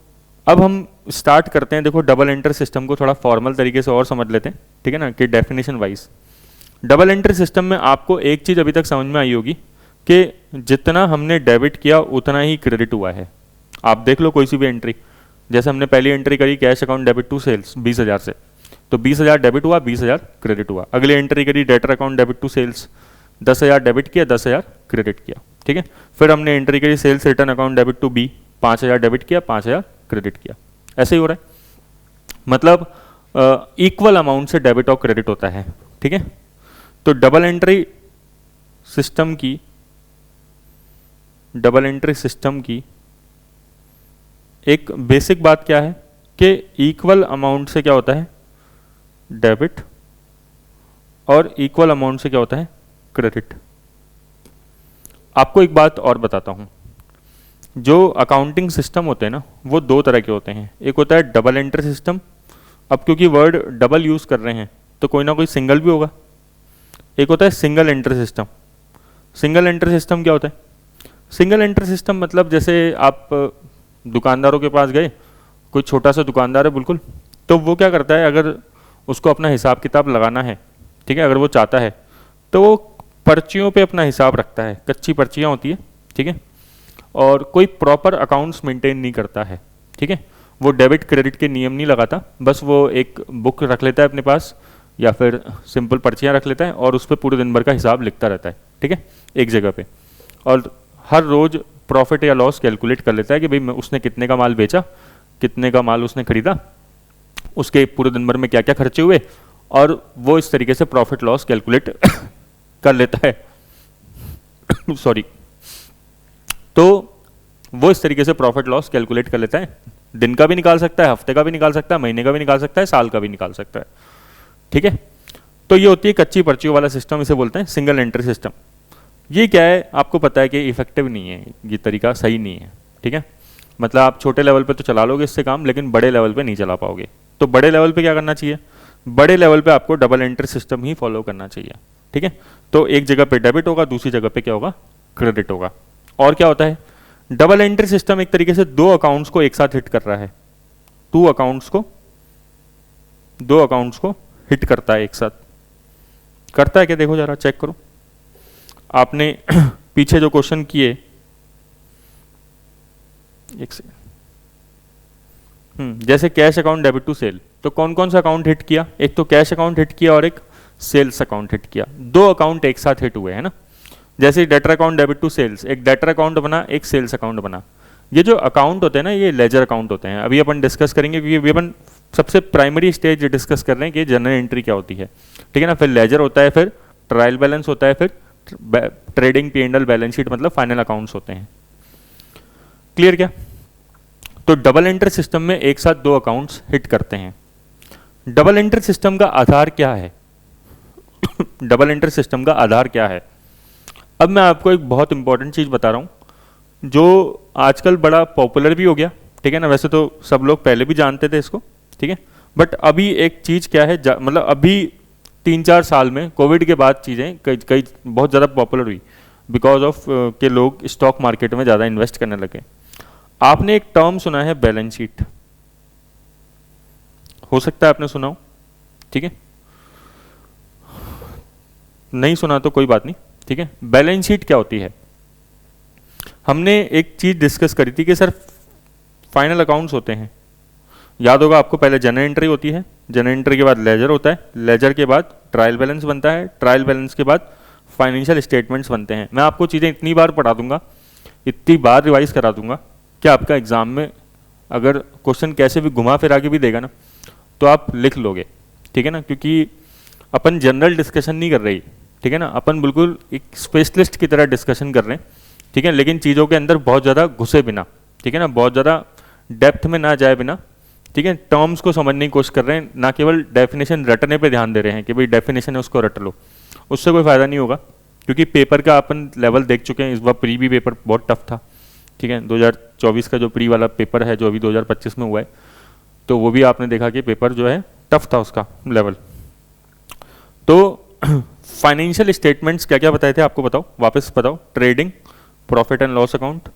अब हम स्टार्ट करते हैं। देखो डबल एंट्री सिस्टम को थोड़ा फॉर्मल तरीके से और समझ लेते हैं, ठीक है ना, कि definition wise. Double entry system में आपको एक चीज़ अभी तक समझ में आई होगी कि जितना हमने डेबिट किया उतना ही क्रेडिट हुआ है। आप देख लो कोई सी भी एंट्री, जैसे हमने पहली एंट्री करी cash account debit to sales 20,000 से, तो 20,000 डेबिट हुआ, 20,000 क्रेडिट हुआ। अगली एंट्री करी debtor account debit to sales, 10,000 debit किया, 10,000 क्रेडिट किया। ठीक है, फिर हमने एंट्री करी sales return account debit to B, 5,000 debit किया, 5,000 क्रेडिट किया। ऐसे ही हो रहा है, मतलब इक्वल अमाउंट से डेबिट और क्रेडिट होता है। ठीक है, तो डबल एंट्री सिस्टम की एक बेसिक बात क्या है कि इक्वल अमाउंट से क्या होता है? डेबिट, और इक्वल अमाउंट से क्या होता है? क्रेडिट। आपको एक बात और बताता हूं, जो अकाउंटिंग सिस्टम होते हैं ना, वो दो तरह के होते हैं। एक होता है डबल एंट्री सिस्टम। अब क्योंकि वर्ड डबल यूज कर रहे हैं तो कोई ना कोई सिंगल भी होगा। एक होता है single entry system. Single entry system क्या होता है? सिंगल एंट्री सिस्टम मतलब जैसे आप दुकानदारों के पास गए, कोई छोटा सा दुकानदार है बिल्कुल, तो वो क्या करता है, अगर उसको अपना हिसाब किताब लगाना है, ठीक है, अगर वो चाहता है तो वो पर्चियों पे अपना हिसाब रखता है, कच्ची पर्चियाँ होती है, ठीक है, और कोई प्रॉपर अकाउंट्स मेंटेन नहीं करता है। ठीक है, वो डेबिट क्रेडिट के नियम नहीं लगाता, बस वो एक बुक रख लेता है अपने पास या फिर सिंपल पर्चियाँ रख लेता है और उस पर पूरे दिन भर का हिसाब लिखता रहता है, ठीक है, एक जगह पे, और हर रोज़ प्रॉफिट या लॉस कैलकुलेट कर लेता है कि भाई उसने कितने का माल बेचा, कितने का माल उसने खरीदा, उसके पूरे दिन भर में क्या क्या खर्चे हुए, और वो इस तरीके से प्रॉफिट लॉस कैलकुलेट कर लेता है सॉरी। तो वो इस तरीके से प्रॉफिट लॉस कैलकुलेट कर लेता है, दिन का भी निकाल सकता है, हफ्ते का भी निकाल सकता है, महीने का भी निकाल सकता है, साल का भी निकाल सकता है, ठीक है। तो ये होती है कच्ची पर्चियों वाला सिस्टम, इसे बोलते हैं सिंगल एंट्री सिस्टम। ये क्या है, आपको पता है कि इफेक्टिव नहीं है, ये तरीका सही नहीं है, ठीक है। मतलब आप छोटे लेवल पे तो चला लोगे इससे काम, लेकिन बड़े लेवल पे नहीं चला पाओगे। तो बड़े लेवल पे क्या करना चाहिए, बड़े लेवल पे आपको डबल एंट्री सिस्टम ही फॉलो करना चाहिए, ठीक है। तो एक जगह पे डेबिट होगा, दूसरी जगह पे क्या होगा, क्रेडिट होगा। और क्या होता है, डबल एंट्री सिस्टम एक तरीके से दो अकाउंट्स को एक साथ हिट कर रहा है, दो अकाउंट्स को हिट करता है एक साथ। करता है क्या, देखो जरा चेक करो आपने पीछे जो क्वेश्चन किए, एक सेकंड, जैसे cash account debit to sale, तो कौन कौन सा अकाउंट हिट किया, एक तो कैश अकाउंट हिट किया और एक सेल्स अकाउंट हिट किया, दो अकाउंट एक साथ हिट हुए है ना। जैसे debtor account debit to sales, एक डेटर अकाउंट बना, एक सेल्स अकाउंट बना। ये जो अकाउंट होते हैं ना, ये लेजर अकाउंट होते हैं, अभी अपन डिस्कस करेंगे, क्योंकि अभी अपन सबसे प्राइमरी स्टेज डिस्कस कर रहे हैं कि जनरल एंट्री क्या होती है, ठीक है ना। फिर लेजर होता है, फिर ट्रायल बैलेंस होता है, फिर ट्रेडिंग P&L बैलेंस शीट, मतलब फाइनल अकाउंट्स होते हैं। क्लियर क्या। तो डबल एंट्री सिस्टम में एक साथ दो अकाउंट्स हिट करते हैं। डबल एंट्री सिस्टम का आधार क्या है डबल एंट्री सिस्टम का आधार क्या है। अब मैं आपको एक बहुत इंपॉर्टेंट चीज बता रहा हूं जो आजकल बड़ा पॉपुलर भी हो गया, ठीक है ना। वैसे तो सब लोग पहले भी जानते थे इसको, ठीक है, बट अभी एक चीज क्या है, मतलब अभी 3-4 साल में कोविड के बाद चीजें कई बहुत ज़्यादा पॉपुलर हुई, बिकॉज ऑफ के लोग स्टॉक मार्केट में ज़्यादा इन्वेस्ट करने लगे। आपने एक टर्म सुना है बैलेंस शीट, हो सकता है आपने सुना हो, ठीक है, नहीं सुना तो कोई बात नहीं, ठीक है। बैलेंस शीट क्या होती है, हमने एक चीज डिस्कस करी थी कि सर फाइनल अकाउंट्स होते हैं, याद होगा आपको, पहले जनरल एंट्री होती है, जनरल एंट्री के बाद लेजर होता है, लेजर के बाद ट्रायल बैलेंस बनता है, ट्रायल बैलेंस के बाद फाइनेंशियल स्टेटमेंट्स बनते हैं। मैं आपको चीज़ें इतनी बार पढ़ा दूंगा, इतनी बार रिवाइज करा दूंगा कि आपका एग्जाम में अगर क्वेश्चन कैसे भी घुमा फिरा के भी देगा ना, तो आप लिख लोगे, ठीक है ना। क्योंकि अपन जनरल डिस्कशन नहीं कर रही, ठीक है ना, अपन बिल्कुल एक स्पेशलिस्ट की तरह डिस्कशन कर रहे हैं, ठीक है, लेकिन चीज़ों के अंदर बहुत ज़्यादा घुसे बिना, ठीक है ना, बहुत ज़्यादा डेप्थ में ना जाए बिना, ठीक है, टर्म्स को समझने की कोशिश कर रहे हैं, ना केवल डेफिनेशन रटने पे ध्यान दे रहे हैं कि भाई डेफिनेशन है उसको रट लो, उससे कोई फ़ायदा नहीं होगा। क्योंकि पेपर का अपन लेवल देख चुके हैं, इस बार प्री भी पेपर बहुत टफ था, ठीक है, 2024 का जो प्री वाला पेपर है जो अभी 2025 में हुआ है, तो वो भी आपने देखा कि पेपर जो है टफ था उसका लेवल। तो फाइनेंशियल स्टेटमेंट्स क्या क्या बताए थे आपको, बताओ वापस बताओ, trading, profit and loss account,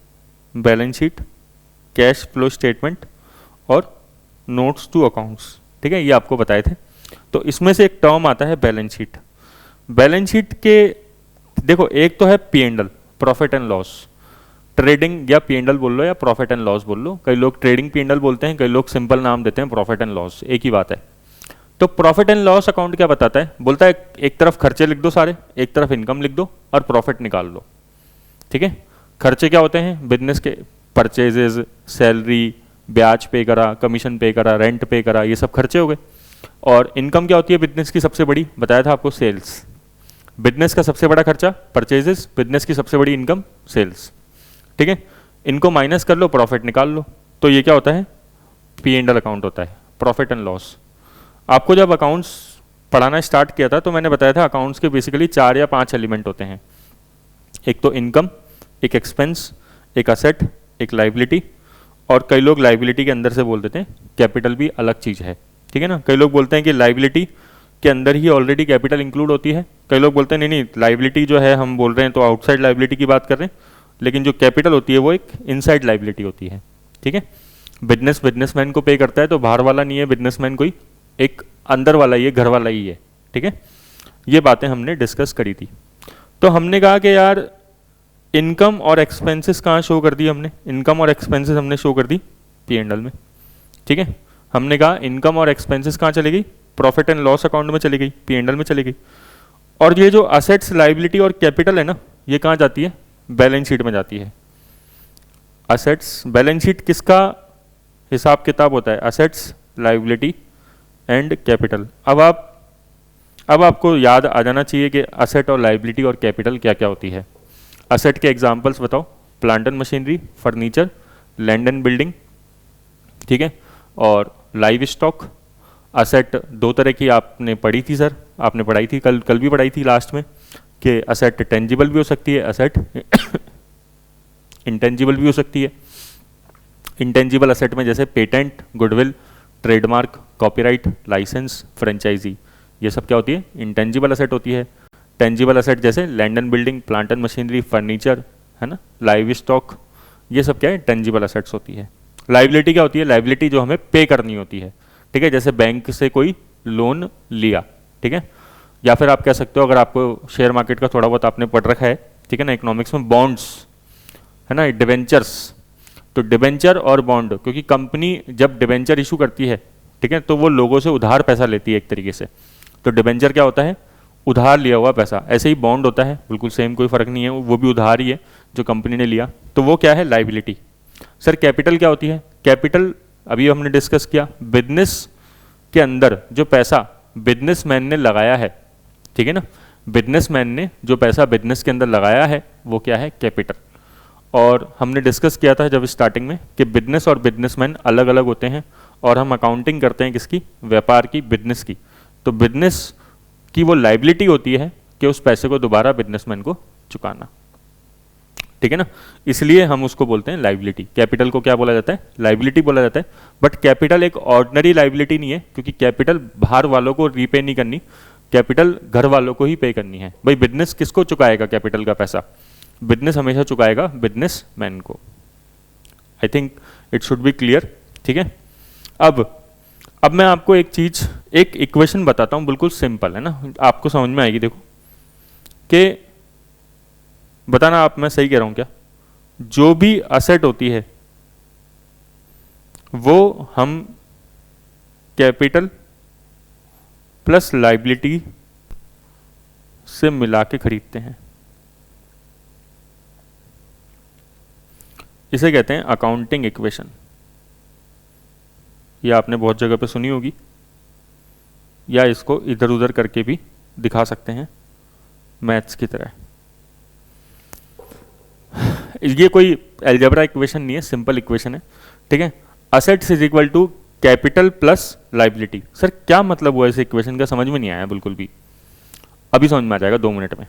balance sheet, cash flow statement और नोट्स टू अकाउंट्स, ठीक है, ये आपको बताए थे। तो इसमें से एक टर्म आता है बैलेंस शीट। बैलेंस शीट के देखो, एक तो है P&L, profit and loss, trading या P&L बोल लो या प्रॉफिट एंड लॉस बोल लो, कई लोग ट्रेडिंग P&L बोलते हैं, कई लोग सिंपल नाम देते हैं प्रॉफिट एंड लॉस, एक ही बात है। तो प्रॉफिट एंड लॉस अकाउंट क्या बताता है, बोलता है एक तरफ खर्चे लिख दो सारे, एक तरफ इनकम लिख दो और प्रॉफिट निकाल लो, ठीक है। खर्चे क्या होते हैं, बिजनेस के परचेजेज, सैलरी, ब्याज पे करा, कमीशन पे करा, रेंट पे करा, ये सब खर्चे हो गए। और इनकम क्या होती है बिजनेस की सबसे बड़ी, बताया था आपको, सेल्स। बिजनेस का सबसे बड़ा खर्चा परचेजेस, बिजनेस की सबसे बड़ी इनकम सेल्स, ठीक है। इनको माइनस कर लो, प्रॉफिट निकाल लो, तो ये क्या होता है, P&L अकाउंट होता है, प्रॉफिट एंड लॉस। आपको जब अकाउंट्स पढ़ाना स्टार्ट किया था तो मैंने बताया था अकाउंट्स के बेसिकली 4 या 5 एलिमेंट होते हैं, एक तो इनकम, एक एक्सपेंस, एक असेट, एक लाइबिलिटी, और कई लोग लाइबिलिटी के अंदर से बोल देते हैं कैपिटल भी अलग चीज़ है, ठीक है ना। कई लोग बोलते हैं कि लाइबिलिटी के अंदर ही ऑलरेडी कैपिटल इंक्लूड होती है, कई लोग बोलते हैं नहीं नहीं, लाइबिलिटी जो है हम बोल रहे हैं तो आउटसाइड लाइबिलिटी की बात कर रहे हैं, लेकिन जो कैपिटल होती है वो एक इनसाइड लाइबिलिटी होती है, ठीक है। बिजनेसमैन को पे करता है तो बाहर वाला नहीं है बिजनेसमैन, कोई एक अंदर वाला ही है, घर वाला ही है, ठीक है। ये बातें हमने डिस्कस करी थी। तो हमने कहा कि यार इनकम और एक्सपेंसेस कहाँ शो कर दी हमने, इनकम और एक्सपेंसेस हमने शो कर दी P&L में, ठीक है। हमने कहा इनकम और एक्सपेंसेस कहाँ चली गई, प्रॉफिट एंड लॉस अकाउंट में चली गई, P&L में चली गई। और ये जो असेट्स, लाइबिलिटी और कैपिटल है ना, ये कहाँ जाती है? बैलेंस शीट में जाती है। असेट्स, बैलेंस शीट किसका हिसाब किताब होता है? Assets, liability and capital. अब आपको याद आ जाना चाहिए कि असेट और लाइबिलिटी और कैपिटल क्या क्या होती है। असेट के एग्जांपल्स बताओ, plant and machinery, furniture, land and building, ठीक है। और लाइव स्टॉक। असेट दो तरह की आपने पढ़ी थी सर, आपने पढ़ाई थी, कल भी पढ़ाई थी लास्ट में, कि असेट टेंजिबल भी हो सकती है, असेट इंटेंजिबल भी हो सकती है। इंटेंजिबल असेट में जैसे patent, goodwill, trademark, copyright, licence, franchisee, ये सब क्या होती है? इंटेंजिबल असेट होती है। टेंजिबल असेट जैसे land and building, plant and machinery, furniture, है ना, लाइव स्टॉक, ये सब क्या है? टेंजिबल असेट्स होती है। लाइबिलिटी क्या होती है? लाइबिलिटी जो हमें पे करनी होती है, ठीक है, जैसे बैंक से कोई लोन लिया, ठीक है। या फिर आप कह सकते हो, अगर आपको शेयर मार्केट का थोड़ा बहुत आपने पढ़ रखा है, ठीक है ना, इकोनॉमिक्स में, बॉन्ड्स, है ना, डिबेंचर्स। तो डिबेंचर और बॉन्ड, क्योंकि कंपनी जब डिबेंचर इशू करती है, ठीक है, तो वो लोगों से उधार पैसा लेती है एक तरीके से। तो डिबेंचर क्या होता है? उधार लिया हुआ पैसा। ऐसे ही बॉन्ड होता है, बिल्कुल सेम, कोई फर्क नहीं है, वो भी उधार ही है जो कंपनी ने लिया। तो वो क्या है? लाइबिलिटी। सर कैपिटल क्या होती है? कैपिटल अभी हमने डिस्कस किया, बिजनेस के अंदर जो पैसा बिजनेसमैन ने लगाया है, ठीक है ना, बिजनेसमैन ने जो पैसा बिजनेस के अंदर लगाया है वो क्या है? कैपिटल। और हमने डिस्कस किया था जब स्टार्टिंग में कि बिजनेस और बिजनेसमैन अलग अलग होते हैं, और हम अकाउंटिंग करते हैं किसकी? व्यापार की, बिजनेस की। तो बिजनेस की वो लाइबिलिटी होती है कि उस पैसे को दोबारा बिजनेसमैन को चुकाना, ठीक है ना, इसलिए हम उसको बोलते हैं लाइबिलिटी। कैपिटल को क्या बोला जाता है? लाइबिलिटी बोला जाता है। बट कैपिटल एक ऑर्डिनरी लाइबिलिटी नहीं है, क्योंकि कैपिटल बाहर वालों को रीपे नहीं करनी, कैपिटल घर वालों को ही पे करनी है। भाई बिजनेस किसको चुकाएगा कैपिटल का पैसा? बिजनेस हमेशा चुकाएगा बिजनेसमैन को। I think it should be clear, ठीक है। अब मैं आपको एक चीज, एक इक्वेशन बताता हूं, बिल्कुल सिंपल है ना, आपको समझ में आएगी। देखो कि बताना आप, मैं सही कह रहा हूं क्या? जो भी असेट होती है वो हम कैपिटल प्लस लाइबिलिटी से मिला के खरीदते हैं। इसे कहते हैं अकाउंटिंग इक्वेशन। ये आपने बहुत जगह पे सुनी होगी, या इसको इधर उधर करके भी दिखा सकते हैं मैथ्स की तरह। ये कोई एल्जेब्रा इक्वेशन नहीं है, सिंपल इक्वेशन है, ठीक है। Assets is equal to capital plus liability. Sir क्या मतलब हुआ इस इक्वेशन का? समझ में नहीं आया बिल्कुल भी, अभी समझ में आ जाएगा 2 मिनट में।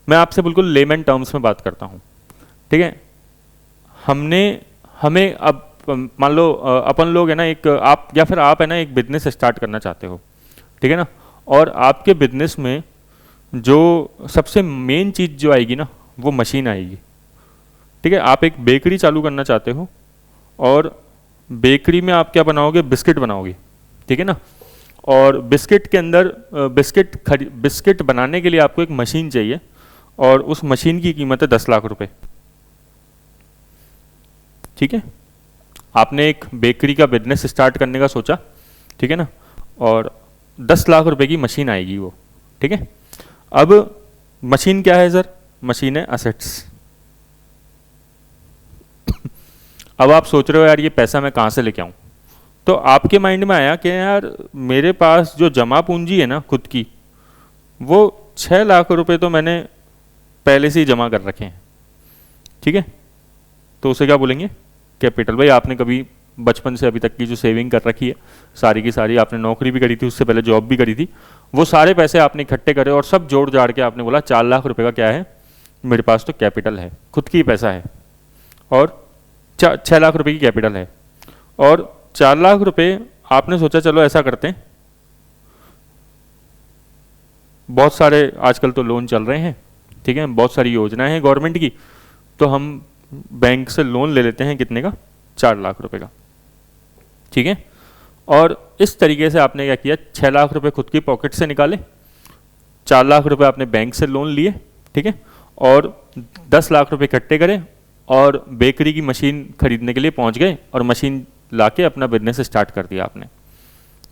मैं आपसे बिल्कुल लेमन टर्म्स में बात करता हूँ, ठीक है। हमें अब मान लो अपन लोग है ना, एक आप या फिर आप है ना एक बिजनेस स्टार्ट करना चाहते हो, ठीक है ना, और आपके बिजनेस में जो सबसे मेन चीज़ जो आएगी ना, वो मशीन आएगी, ठीक है। आप एक बेकरी चालू करना चाहते हो, और बेकरी में आप क्या बनाओगे? बिस्किट बनाओगे, ठीक है ना। और बिस्किट के अंदर बिस्किट बनाने के लिए आपको एक मशीन चाहिए, और उस मशीन की कीमत है 10 लाख रुपए, ठीक है। आपने एक बेकरी का बिजनेस स्टार्ट करने का सोचा, ठीक है ना, और 10 लाख रुपए की मशीन आएगी वो, ठीक है। अब मशीन क्या है सर? मशीन है असेट्स। अब आप सोच रहे हो यार ये पैसा मैं कहाँ से लेके आऊँ? तो आपके माइंड में आया कि यार मेरे पास जो जमा पूंजी है ना खुद की, वो 6 लाख रुपए तो मैंने पहले से ही जमा कर रखे हैं, ठीक है। तो उसे क्या बोलेंगे? कैपिटल। भाई आपने कभी बचपन से अभी तक की जो सेविंग कर रखी है सारी की सारी, आपने नौकरी भी करी थी, उससे पहले जॉब भी करी थी, वो सारे पैसे आपने इकट्ठे करे और सब जोड़ जाड़ के आपने बोला 4 लाख रुपए का क्या है मेरे पास, तो कैपिटल है, खुद की पैसा है, और 6 लाख रुपए की कैपिटल है, और 4 लाख रुपए आपने सोचा चलो ऐसा करते हैं, बहुत सारे आजकल तो लोन चल रहे हैं, ठीक है, बहुत सारी योजनाएं हैं गवर्नमेंट की, तो हम बैंक से लोन ले लेते हैं, कितने का? 4 लाख रुपए का, ठीक है। और इस तरीके से आपने क्या किया? 6 लाख रुपए खुद की पॉकेट से निकाले, 4 लाख रुपए आपने बैंक से लोन लिए, ठीक है, और 10 लाख रुपए इकट्ठे करें, और बेकरी की मशीन खरीदने के लिए पहुंच गए, और मशीन लाके अपना बिजनेस स्टार्ट कर दिया आपने,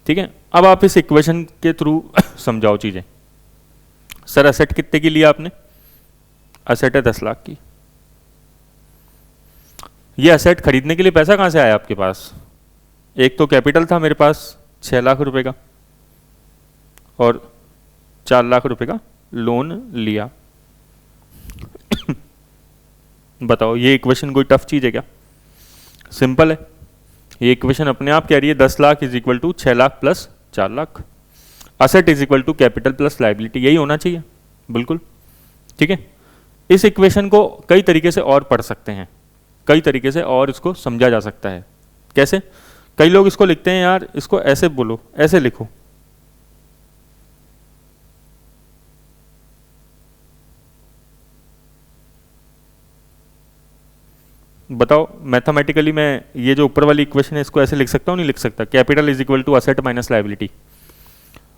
ठीक है, अब आप इस इक्वेशन के थ्रू समझाओ चीज़ें। सर असेट कितने की लिया आपने? असेट है 10 लाख की। ये असेट खरीदने के लिए पैसा कहाँ से आया आपके पास? एक तो कैपिटल था मेरे पास 6 लाख रुपए का और 4 लाख रुपए का लोन लिया। बताओ ये इक्वेशन कोई टफ चीज़ है क्या? सिंपल है। ये इक्वेशन अपने आप कह रही है 10 lakh is equal to 6 lakh plus 4 lakh. Asset is equal to capital plus liability, यही होना चाहिए बिल्कुल। ठीक है, इस इक्वेशन को कई तरीके से और पढ़ सकते हैं, कई तरीके से और इसको समझा जा सकता है। कैसे? कई लोग इसको लिखते हैं यार इसको ऐसे बोलो, ऐसे लिखो। बताओ मैथमेटिकली मैं ये जो ऊपर वाली इक्वेशन है इसको ऐसे लिख सकता हूँ, नहीं लिख सकता? Capital is equal to asset minus liability,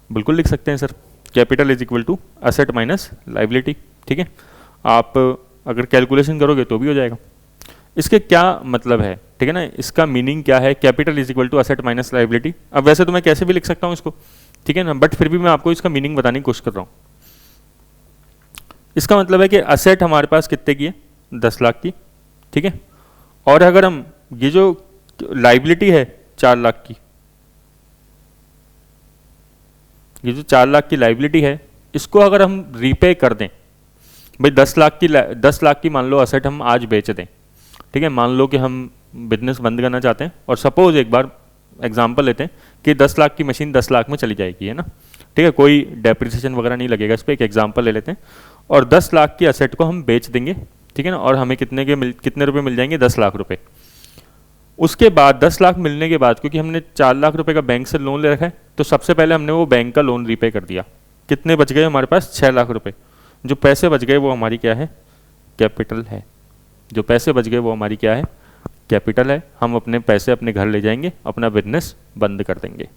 बिल्कुल लिख सकते हैं sir. Capital is equal to asset minus liability. ठीक है, आप अगर कैलकुलेशन करोगे तो भी हो जाएगा। इसके क्या मतलब है, ठीक है ना, इसका मीनिंग क्या है? Capital is equal to asset minus liability. अब वैसे तो मैं कैसे भी लिख सकता हूँ इसको, ठीक है ना, बट फिर भी मैं आपको इसका मीनिंग बताने की कोशिश कर रहा हूँ। इसका मतलब है कि असेट हमारे पास कितने की है? 10 लाख की। ठीक है, और अगर हम ये जो लाइबिलिटी है 4 लाख की, ये जो 4 लाख की लाइबिलिटी है इसको अगर हम रीपे कर दें, भाई 10 लाख की मान लो असेट हम आज बेच दें। ठीक है, मान लो कि हम बिजनेस बंद करना चाहते हैं और सपोज एक बार एग्जांपल लेते हैं कि 10 लाख की मशीन 10 लाख में चली जाएगी, है ना। ठीक है, कोई डेप्रिसिएशन वगैरह नहीं लगेगा इस पर, एक एग्जांपल ले लेते हैं। और 10 लाख की असेट को हम बेच देंगे, ठीक है ना, और हमें कितने रुपए मिल जाएंगे? 10 लाख रुपए। उसके बाद 10 लाख मिलने के बाद, क्योंकि हमने 4 लाख रुपए का बैंक से लोन ले रखा है, तो सबसे पहले हमने वो बैंक का लोन रीपे कर दिया। कितने बच गए हमारे पास? 6 लाख रुपए। जो पैसे बच गए वो हमारी क्या है? कैपिटल है। जो पैसे बच गए वो हमारी क्या है? कैपिटल है। हम अपने पैसे अपने घर ले जाएंगे, अपना बिजनेस बंद कर देंगे।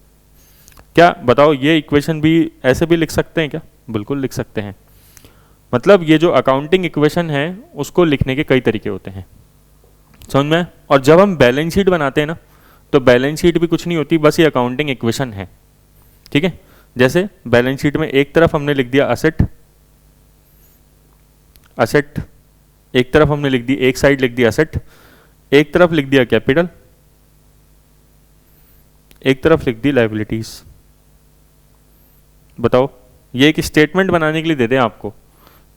क्या बताओ ये इक्वेशन भी ऐसे भी लिख सकते हैं क्या? बिल्कुल लिख सकते हैं। मतलब ये जो अकाउंटिंग इक्वेशन है उसको लिखने के कई तरीके होते हैं, समझ में? और जब हम बैलेंस शीट बनाते हैं ना, तो बैलेंस शीट भी कुछ नहीं होती, बस ये अकाउंटिंग इक्वेशन है। ठीक है, जैसे बैलेंस शीट में एक तरफ हमने लिख दिया असेट, एक तरफ हमने लिख दी, एक साइड लिख दिया असेट, एक तरफ लिख दिया कैपिटल, एक तरफ लिख दी लायबिलिटीज। बताओ ये एक स्टेटमेंट बनाने के लिए दे दें आपको,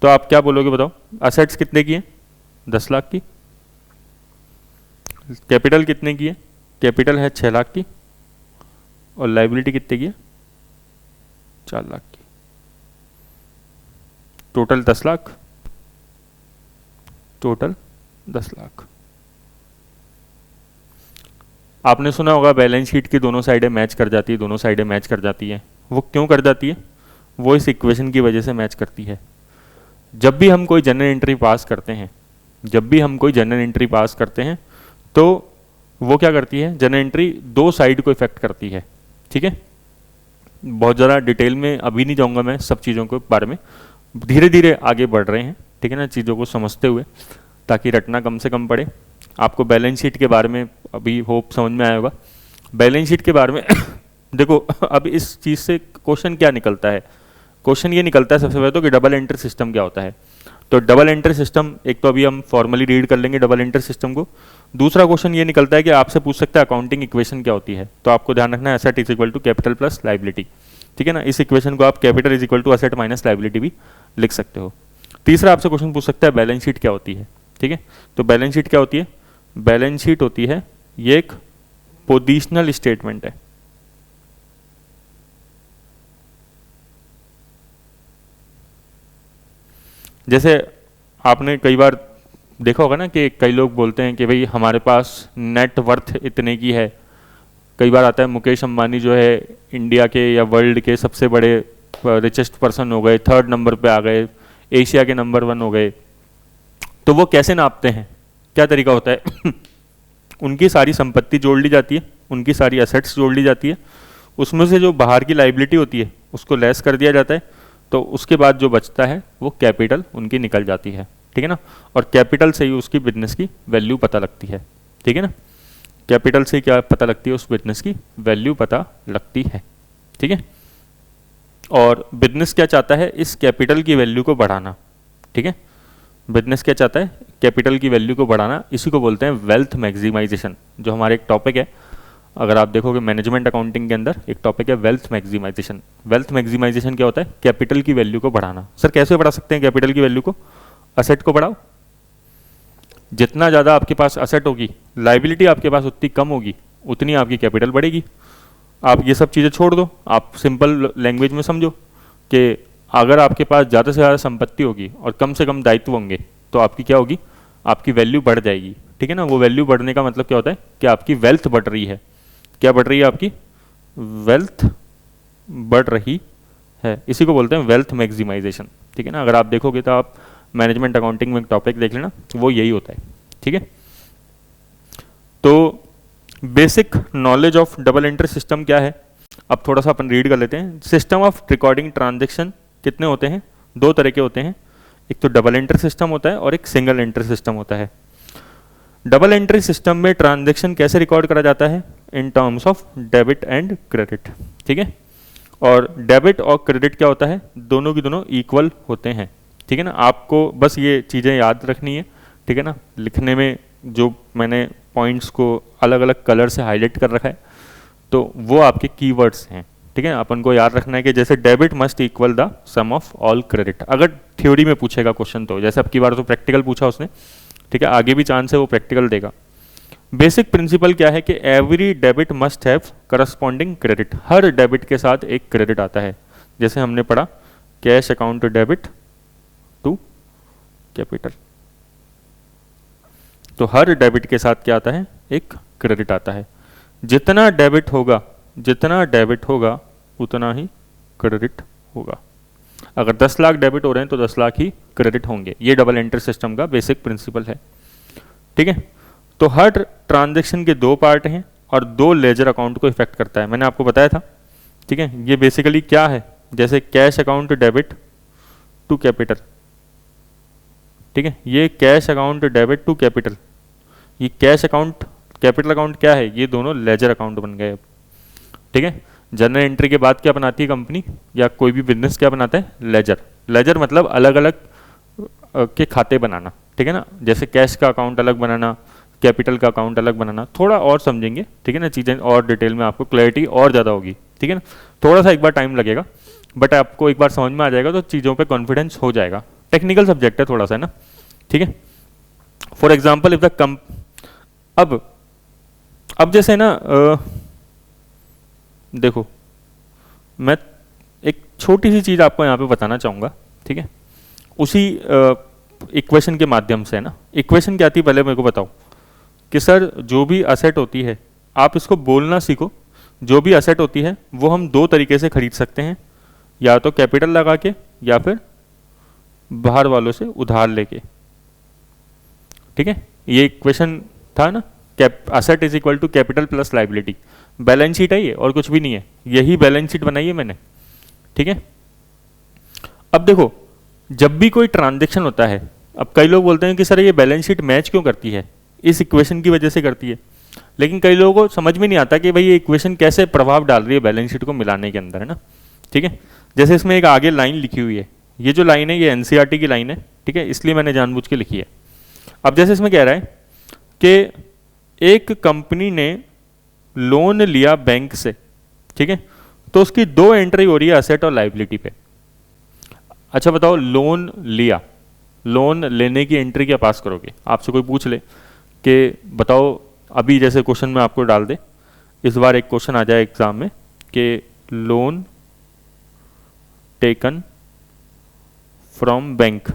तो आप क्या बोलोगे? बताओ असेट्स कितने की है? 10 लाख की। कैपिटल कितने की है? कैपिटल है 6 लाख की। और लायबिलिटी कितने की है? 4 लाख की। Total 10 lakh, total 10 lakh. आपने सुना होगा बैलेंस शीट की दोनों साइडें मैच कर जाती है, दोनों साइडें मैच कर जाती हैं। वो क्यों कर जाती है? वो इस इक्वेशन की वजह से मैच करती है। जब भी हम कोई जनरल एंट्री पास करते हैं, जब भी हम कोई जनरल एंट्री पास करते हैं, तो वो क्या करती है? जनरल एंट्री दो साइड को इफेक्ट करती है। ठीक है, बहुत ज़्यादा डिटेल में अभी नहीं जाऊंगा मैं सब चीज़ों के बारे में, धीरे धीरे आगे बढ़ रहे हैं, ठीक है ना, चीज़ों को समझते हुए, ताकि रटना कम से कम पड़े। आपको बैलेंस शीट के बारे में अभी होप समझ में आया होगा। बैलेंस शीट के बारे में देखो अब इस चीज़ से क्वेश्चन क्या निकलता है? क्वेश्चन ये निकलता है सबसे पहले तो कि डबल एंट्री सिस्टम क्या होता है। तो डबल एंट्री सिस्टम एक तो अभी हम फॉर्मली रीड कर लेंगे डबल एंट्री सिस्टम को। दूसरा क्वेश्चन ये निकलता है कि आपसे पूछ सकता है अकाउंटिंग इक्वेशन क्या होती है। तो आपको ध्यान रखना है asset is equal to capital plus liability, ठीक है ना। इस इक्वेशन को आप capital is equal to asset minus liability भी लिख सकते हो। तीसरा आपसे क्वेश्चन पूछ सकता है बैलेंस शीट क्या होती है, ठीक है। तो बैलेंस शीट क्या होती है? बैलेंस शीट होती है, ये एक पोजिशनल स्टेटमेंट है। जैसे आपने कई बार देखा होगा ना कि कई लोग बोलते हैं कि भाई हमारे पास नेट वर्थ इतने की है। कई बार आता है मुकेश अंबानी जो है इंडिया के या वर्ल्ड के सबसे बड़े रिचेस्ट पर्सन हो गए, 3rd नंबर पे आ गए, एशिया के नंबर 1 हो गए। तो वो कैसे नापते हैं? क्या तरीका होता है? उनकी सारी संपत्ति जोड़ ली जाती है, उनकी सारी एसेट्स जोड़ ली जाती है, उसमें से जो बाहर की लायबिलिटी होती है उसको लेस कर दिया जाता है, तो उसके बाद जो बचता है वो कैपिटल उनकी निकल जाती है, ठीक है ना। और कैपिटल से ही उसकी बिजनेस की वैल्यू पता लगती है, ठीक है ना। कैपिटल से क्या पता लगती है, उस बिजनेस की वैल्यू पता लगती है, ठीक है। और बिजनेस क्या चाहता है, इस कैपिटल की वैल्यू को बढ़ाना, ठीक है। बिजनेस क्या चाहता है, कैपिटल की वैल्यू को बढ़ाना, इसी को बोलते हैं वेल्थ मैक्सिमाइजेशन, जो हमारे एक टॉपिक है। अगर आप देखोगे मैनेजमेंट अकाउंटिंग के अंदर एक टॉपिक है वेल्थ मैक्सिमाइजेशन। वेल्थ मैक्सिमाइजेशन क्या होता है, कैपिटल की वैल्यू को बढ़ाना। सर कैसे बढ़ा सकते हैं कैपिटल की वैल्यू को, असेट को बढ़ाओ, जितना ज़्यादा आपके पास असेट होगी, लाइबिलिटी आपके पास उतनी कम होगी, उतनी आपकी कैपिटल बढ़ेगी। आप ये सब चीज़ें छोड़ दो, आप सिंपल लैंग्वेज में समझो कि अगर आपके पास ज़्यादा से ज़्यादा संपत्ति होगी और कम से कम दायित्व होंगे तो आपकी क्या होगी, आपकी वैल्यू बढ़ जाएगी, ठीक है ना। वो वैल्यू बढ़ने का मतलब क्या होता है कि आपकी वेल्थ बढ़ रही है। क्या बढ़ रही है, आपकी वेल्थ बढ़ रही है, इसी को बोलते हैं वेल्थ मैक्सिमाइजेशन, ठीक है ना। अगर आप देखोगे तो आप मैनेजमेंट अकाउंटिंग में एक टॉपिक देख लेना, वो यही होता है, ठीक है। तो basic knowledge of double entry system क्या है, अब थोड़ा सा अपन रीड कर लेते हैं। सिस्टम ऑफ रिकॉर्डिंग ट्रांजैक्शन कितने होते हैं, दो तरह के होते हैं, एक तो डबल एंट्री सिस्टम होता है और एक सिंगल एंट्री सिस्टम होता है। डबल एंट्री सिस्टम में ट्रांजैक्शन कैसे रिकॉर्ड करा जाता है, in terms of debit and credit, ठीक है। और डेबिट और क्रेडिट क्या होता है, दोनों की दोनों इक्वल होते हैं, ठीक है ना। आपको बस ये चीज़ें याद रखनी है, ठीक है ना। लिखने में जो मैंने पॉइंट्स को अलग अलग कलर से हाईलाइट कर रखा है, तो वो आपके कीवर्ड्स हैं, ठीक है। अपन को याद रखना है कि जैसे debit must equal the sum of all credit, अगर थ्योरी में पूछेगा क्वेश्चन तो, जैसे अब की बार तो प्रैक्टिकल पूछा उसने, ठीक है, आगे भी चांस है वो प्रैक्टिकल देगा। बेसिक प्रिंसिपल क्या है कि every debit must have corresponding credit, हर डेबिट के साथ एक क्रेडिट आता है। जैसे हमने पढ़ा cash account debit to capital, तो हर डेबिट के साथ क्या आता है, एक क्रेडिट आता है। जितना डेबिट होगा उतना ही क्रेडिट होगा। अगर 10 लाख डेबिट हो रहे हैं तो 10 लाख ही क्रेडिट होंगे। ये डबल एंट्री सिस्टम का बेसिक प्रिंसिपल है, ठीक है। तो हर ट्रांजैक्शन के दो पार्ट हैं और दो लेजर अकाउंट को इफेक्ट करता है, मैंने आपको बताया था, ठीक है। ये बेसिकली क्या है, जैसे cash account debit to capital, ठीक है, ये cash account debit to capital, ये कैश अकाउंट कैपिटल अकाउंट क्या है, ये दोनों लेजर अकाउंट बन गए अब, ठीक है। जर्नल एंट्री के बाद क्या बनाती है कंपनी या कोई भी बिजनेस, क्या बनाता है, लेजर। लेजर मतलब अलग अलग के खाते बनाना, ठीक है ना। जैसे कैश का अकाउंट अलग बनाना, कैपिटल का अकाउंट अलग बनाना, थोड़ा और समझेंगे, ठीक है ना, चीज़ें और डिटेल में आपको क्लैरिटी और ज़्यादा होगी, ठीक है ना। थोड़ा सा एक बार टाइम लगेगा, बट आपको एक बार समझ में आ जाएगा तो चीज़ों पे कॉन्फिडेंस हो जाएगा। टेक्निकल सब्जेक्ट है थोड़ा सा, है ना, ठीक है। फॉर एग्जाम्पल इफ द अब जैसे ना देखो, मैं एक छोटी सी चीज़ आपको यहाँ पे बताना चाहूँगा, ठीक है, उसी इक्वेशन के माध्यम से, है ना। इक्वेशन क्या आती है पहले मेरे को बताओ कि सर जो भी असेट होती है, आप इसको बोलना सीखो, जो भी असेट होती है वो हम दो तरीके से खरीद सकते हैं, या तो कैपिटल लगा के या फिर बाहर वालों से उधार लेके, ठीक है। ये इक्वेशन था ना, asset is equal to capital plus liability. Balance sheet है ये और कुछ भी नहीं है, यही बैलेंस शीट बनाई है मैंने, ठीक है। अब देखो, जब भी कोई ट्रांजैक्शन होता है, अब कई लोग बोलते हैं कि सर ये बैलेंस शीट मैच क्यों करती है, इस इक्वेशन की वजह से करती है, लेकिन कई लोगों को समझ में नहीं आता कि भाई ये इक्वेशन कैसे प्रभाव डाल रही है बैलेंस शीट को मिलाने के अंदर, है ना, ठीक है। जैसे इसमें एक आगे लाइन लिखी हुई है, ये जो लाइन है ये एनसीईआरटी की लाइन है, ठीक है, इसलिए मैंने जानबूझ के लिखी है। अब जैसे इसमें कह रहा है कि एक कंपनी ने लोन लिया बैंक से, ठीक है, तो उसकी दो एंट्री हो रही है असेट और लाइबिलिटी पे। अच्छा बताओ, लोन लिया, लोन लेने की एंट्री क्या पास करोगे, आपसे कोई पूछ ले कि बताओ, अभी जैसे क्वेश्चन में आपको डाल दे, इस बार एक क्वेश्चन आ जाए एग्जाम में कि लोन टेकन फ्रॉम बैंक,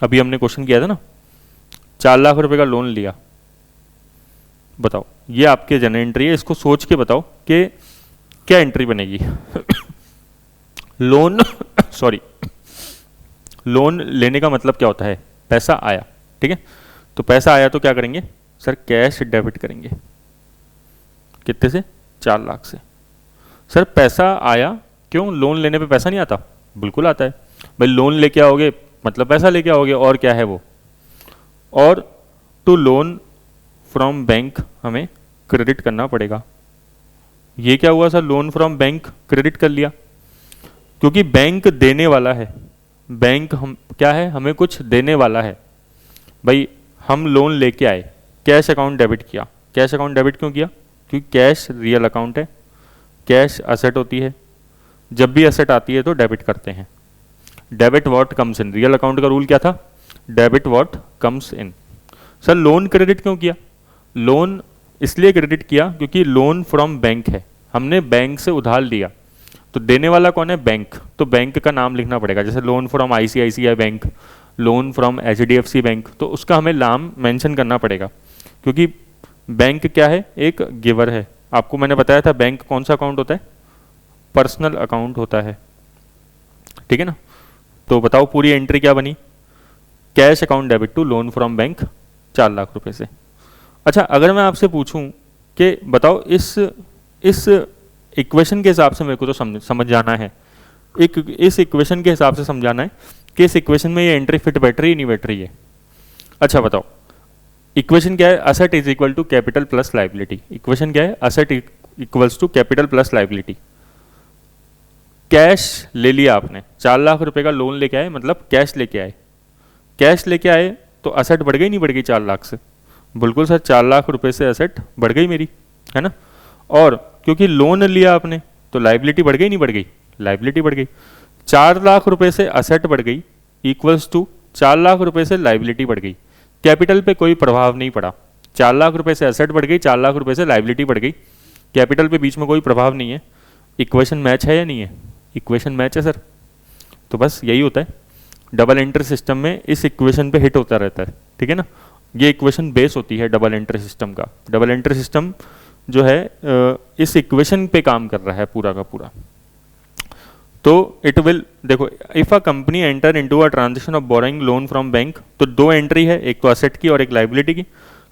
अभी हमने क्वेश्चन किया था ना, 4 लाख रुपए का लोन लिया, बताओ ये आपके जन एंट्री है, इसको सोच के बताओ कि क्या एंट्री बनेगी। लोन सॉरी, लोन लेने का मतलब क्या होता है, पैसा आया, ठीक है, तो पैसा आया तो क्या करेंगे सर, कैश डेबिट करेंगे, कितने से, 4 लाख से। सर पैसा आया, क्यों, लोन लेने पे पैसा नहीं आता, बिल्कुल आता है भाई, लोन लेके आओगे मतलब पैसा लेके आओगे, और क्या है वो, और टू लोन फ्रॉम बैंक हमें क्रेडिट करना पड़ेगा। ये क्या हुआ sir, loan from bank credit कर लिया, क्योंकि बैंक देने वाला है, बैंक हम क्या है, हमें कुछ देने वाला है। भाई हम लोन लेके आए, कैश अकाउंट डेबिट किया। कैश अकाउंट डेबिट क्यों किया, क्योंकि कैश रियल अकाउंट है, कैश असेट होती है, जब भी असेट आती है तो डेबिट करते हैं। Debit what comes in, real account का रूल क्या था, debit what comes in. Sir loan credit क्यों किया, लोन इसलिए क्रेडिट किया क्योंकि लोन फ्रॉम बैंक है, हमने बैंक से उधार लिया, तो देने वाला कौन है, बैंक, तो बैंक का नाम लिखना पड़ेगा। जैसे loan from ICICI bank, loan from HDFC bank, तो उसका हमें नाम मेंशन करना पड़ेगा, क्योंकि बैंक क्या है, एक गिवर है। आपको मैंने बताया था बैंक कौन सा अकाउंट होता है, पर्सनल अकाउंट होता है, ठीक है ना। तो बताओ पूरी एंट्री क्या बनी, cash account debit to loan from bank 4 lakh रुपए से। अच्छा अगर मैं आपसे पूछूं कि बताओ इस इक्वेशन के हिसाब से मेरे को तो समझ जाना है, इस इक्वेशन के हिसाब से समझाना है कि इस इक्वेशन में ये एंट्री फिट बैठ रही है नहीं बैठ रही है। अच्छा बताओ इक्वेशन क्या है, asset is equal to capital plus liability. Equation क्या है, asset equals to capital plus liability. Cash ले लिया आपने, 4 लाख रुपए का लोन लेके आए, मतलब कैश लेके आए, कैश लेके आए तो असेट बढ़ गई नहीं बढ़ गई 4 लाख से, बिल्कुल सर 4 लाख रुपए से असेट बढ़ गई मेरी, है ना। और क्योंकि लोन लिया आपने तो लाइबिलिटी बढ़ गई नहीं बढ़ गई, लाइबिलिटी बढ़ गई। 4 लाख रुपए से असेट बढ़ गई इक्वल्स टू 4 लाख रुपए से लाइबिलिटी बढ़ गई, कैपिटल पे कोई प्रभाव नहीं पड़ा। 4 लाख रुपए से असेट बढ़ गई, 4 लाख रुपए से लाइबिलिटी बढ़ गई, कैपिटल पे बीच में कोई प्रभाव नहीं है। इक्वेशन मैच है या नहीं है, इक्वेशन मैच है सर। तो बस यही होता है डबल एंट्री सिस्टम में, इस इक्वेशन पे हिट होता रहता है, ठीक है ना। ये इक्वेशन बेस होती है डबल एंट्री सिस्टम का। डबल एंट्री सिस्टम जो है इस इक्वेशन पे काम कर रहा है पूरा का पूरा। तो इट विल देखो, if a company enter into a transaction of borrowing loan from bank, तो 2 एंट्री है, एक तो असेट की और एक लाइबिलिटी की,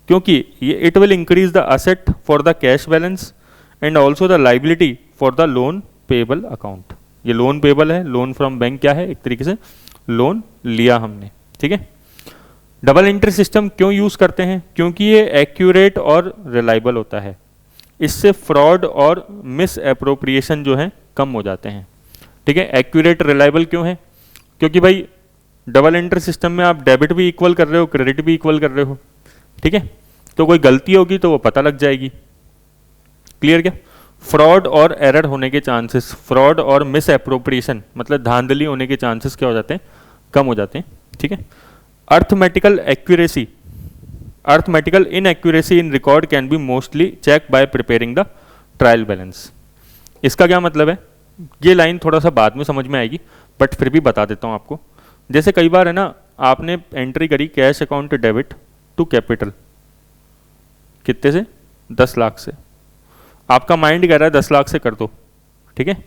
क्योंकि ये it will increase the asset for the cash balance and also the liability for the loan payable account. ये लोन पेबल है, लोन फ्रॉम बैंक क्या है, एक तरीके से लोन लिया हमने, ठीक है। डबल एंट्री सिस्टम क्यों यूज करते हैं, क्योंकि ये एक्यूरेट और रिलायबल होता है, इससे फ्रॉड और मिस एप्रोप्रिएशन जो है कम हो जाते हैं, ठीक है। एक्यूरेट रिलायबल क्यों है, क्योंकि भाई डबल एंट्री सिस्टम में आप डेबिट भी इक्वल कर रहे हो, क्रेडिट भी इक्वल कर रहे हो, ठीक है। तो कोई गलती होगी तो वो पता लग जाएगी, क्लियर क्या। फ्रॉड और एरर होने के चांसेस, फ्रॉड और मिस एप्रोप्रिएशन मतलब धांधली होने के चांसेस क्या हो जाते हैं, कम हो जाते हैं, ठीक है। Arithmetical accuracy, arithmetical inaccuracy in record can be mostly check by preparing the trial balance. इसका क्या मतलब है, ये लाइन थोड़ा सा बाद में समझ में आएगी बट फिर भी बता देता हूँ आपको। जैसे कई बार है ना, आपने एंट्री करी cash account debit to capital, कितने से, 10 लाख से, आपका माइंड कह रहा है 10 लाख से कर दो, ठीक है,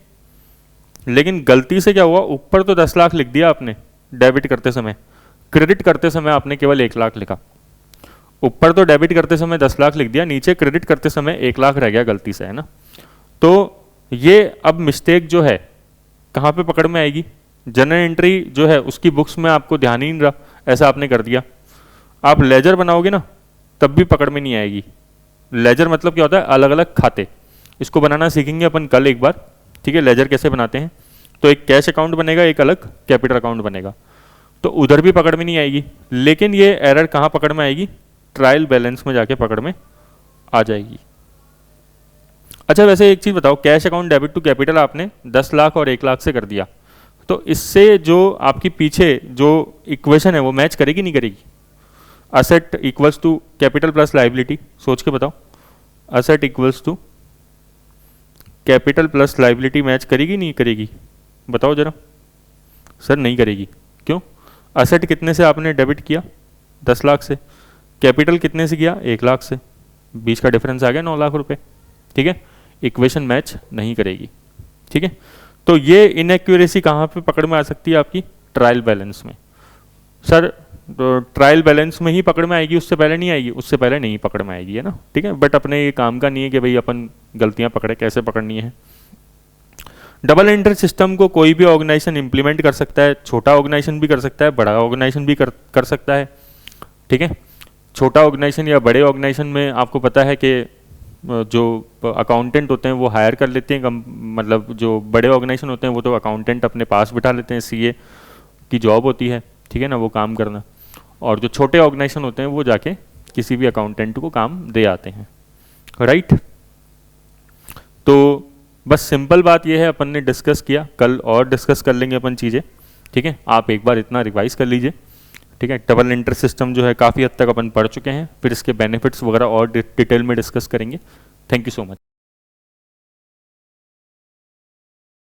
लेकिन गलती से क्या हुआ, ऊपर तो 10 लाख लिख दिया आपने डेबिट करते समय, क्रेडिट करते समय आपने केवल 1 लाख लिखा। ऊपर तो डेबिट करते समय 10 लाख लिख दिया, नीचे क्रेडिट करते समय 1 लाख रह गया गलती से, है ना। तो ये अब मिस्टेक जो है कहाँ पे पकड़ में आएगी, जनरल एंट्री जो है उसकी बुक्स में आपको ध्यान ही नहीं रहा, ऐसा आपने कर दिया। आप लेजर बनाओगे ना तब भी पकड़ में नहीं आएगी। लेजर मतलब क्या होता है, अलग अलग खाते, इसको बनाना सीखेंगे अपन कल एक बार, ठीक है। लेजर कैसे बनाते हैं, तो एक कैश अकाउंट बनेगा, एक अलग कैपिटल अकाउंट बनेगा, तो उधर भी पकड़ में नहीं आएगी। लेकिन ये एरर कहाँ पकड़ में आएगी, ट्रायल बैलेंस में जाके पकड़ में आ जाएगी। अच्छा वैसे एक चीज़ बताओ, cash account debit to capital आपने 10 लाख और 1 लाख से कर दिया, तो इससे जो आपकी पीछे जो इक्वेशन है वो मैच करेगी नहीं करेगी। Asset equals to capital plus liability, सोच के बताओ, asset equals to capital plus liability match करेगी नहीं करेगी, बताओ जरा। सर नहीं करेगी, क्यों, असेट कितने से आपने डेबिट किया, 10 लाख से, कैपिटल कितने से किया, 1 लाख से, बीच का डिफरेंस आ गया 9 लाख रुपए, ठीक है। इक्वेशन मैच नहीं करेगी, ठीक है। तो ये इनएक्यूरेसी कहाँ पे पकड़ में आ सकती है आपकी, ट्रायल बैलेंस में। सर तो ट्रायल बैलेंस में ही पकड़ में आएगी, उससे पहले नहीं आएगी, उससे पहले नहीं पकड़ में आएगी, है ना, ठीक है। बट अपने ये काम का नहीं है कि भाई अपन गलतियां पकड़े, कैसे पकड़नी है। डबल एंट्री सिस्टम को कोई भी ऑर्गेनाइजेशन इंप्लीमेंट कर सकता है, छोटा ऑर्गेनाइजेशन भी कर सकता है, बड़ा ऑर्गेनाइजेशन भी कर सकता है, ठीक है। छोटा ऑर्गेनाइजेशन या बड़े ऑर्गेनाइजेशन में आपको पता है कि जो अकाउंटेंट होते हैं वो हायर कर लेते हैं, मतलब जो बड़े ऑर्गेनाइजेशन होते हैं वो तो अकाउंटेंट अपने पास बिठा लेते हैं, सीए की जॉब होती है, ठीक है ना, वो काम करना। और जो छोटे ऑर्गेनाइजेशन होते हैं वो जाके किसी भी अकाउंटेंट को काम दे आते हैं, राइट। तो बस सिंपल बात ये है, अपन ने डिस्कस किया, कल और डिस्कस कर लेंगे अपन चीज़ें, ठीक है। आप एक बार इतना रिवाइज कर लीजिए, ठीक है। डबल एंट्री सिस्टम जो है काफ़ी हद तक अपन पढ़ चुके हैं, फिर इसके बेनिफिट्स वगैरह और डिटेल में डिस्कस करेंगे। Thank you so much.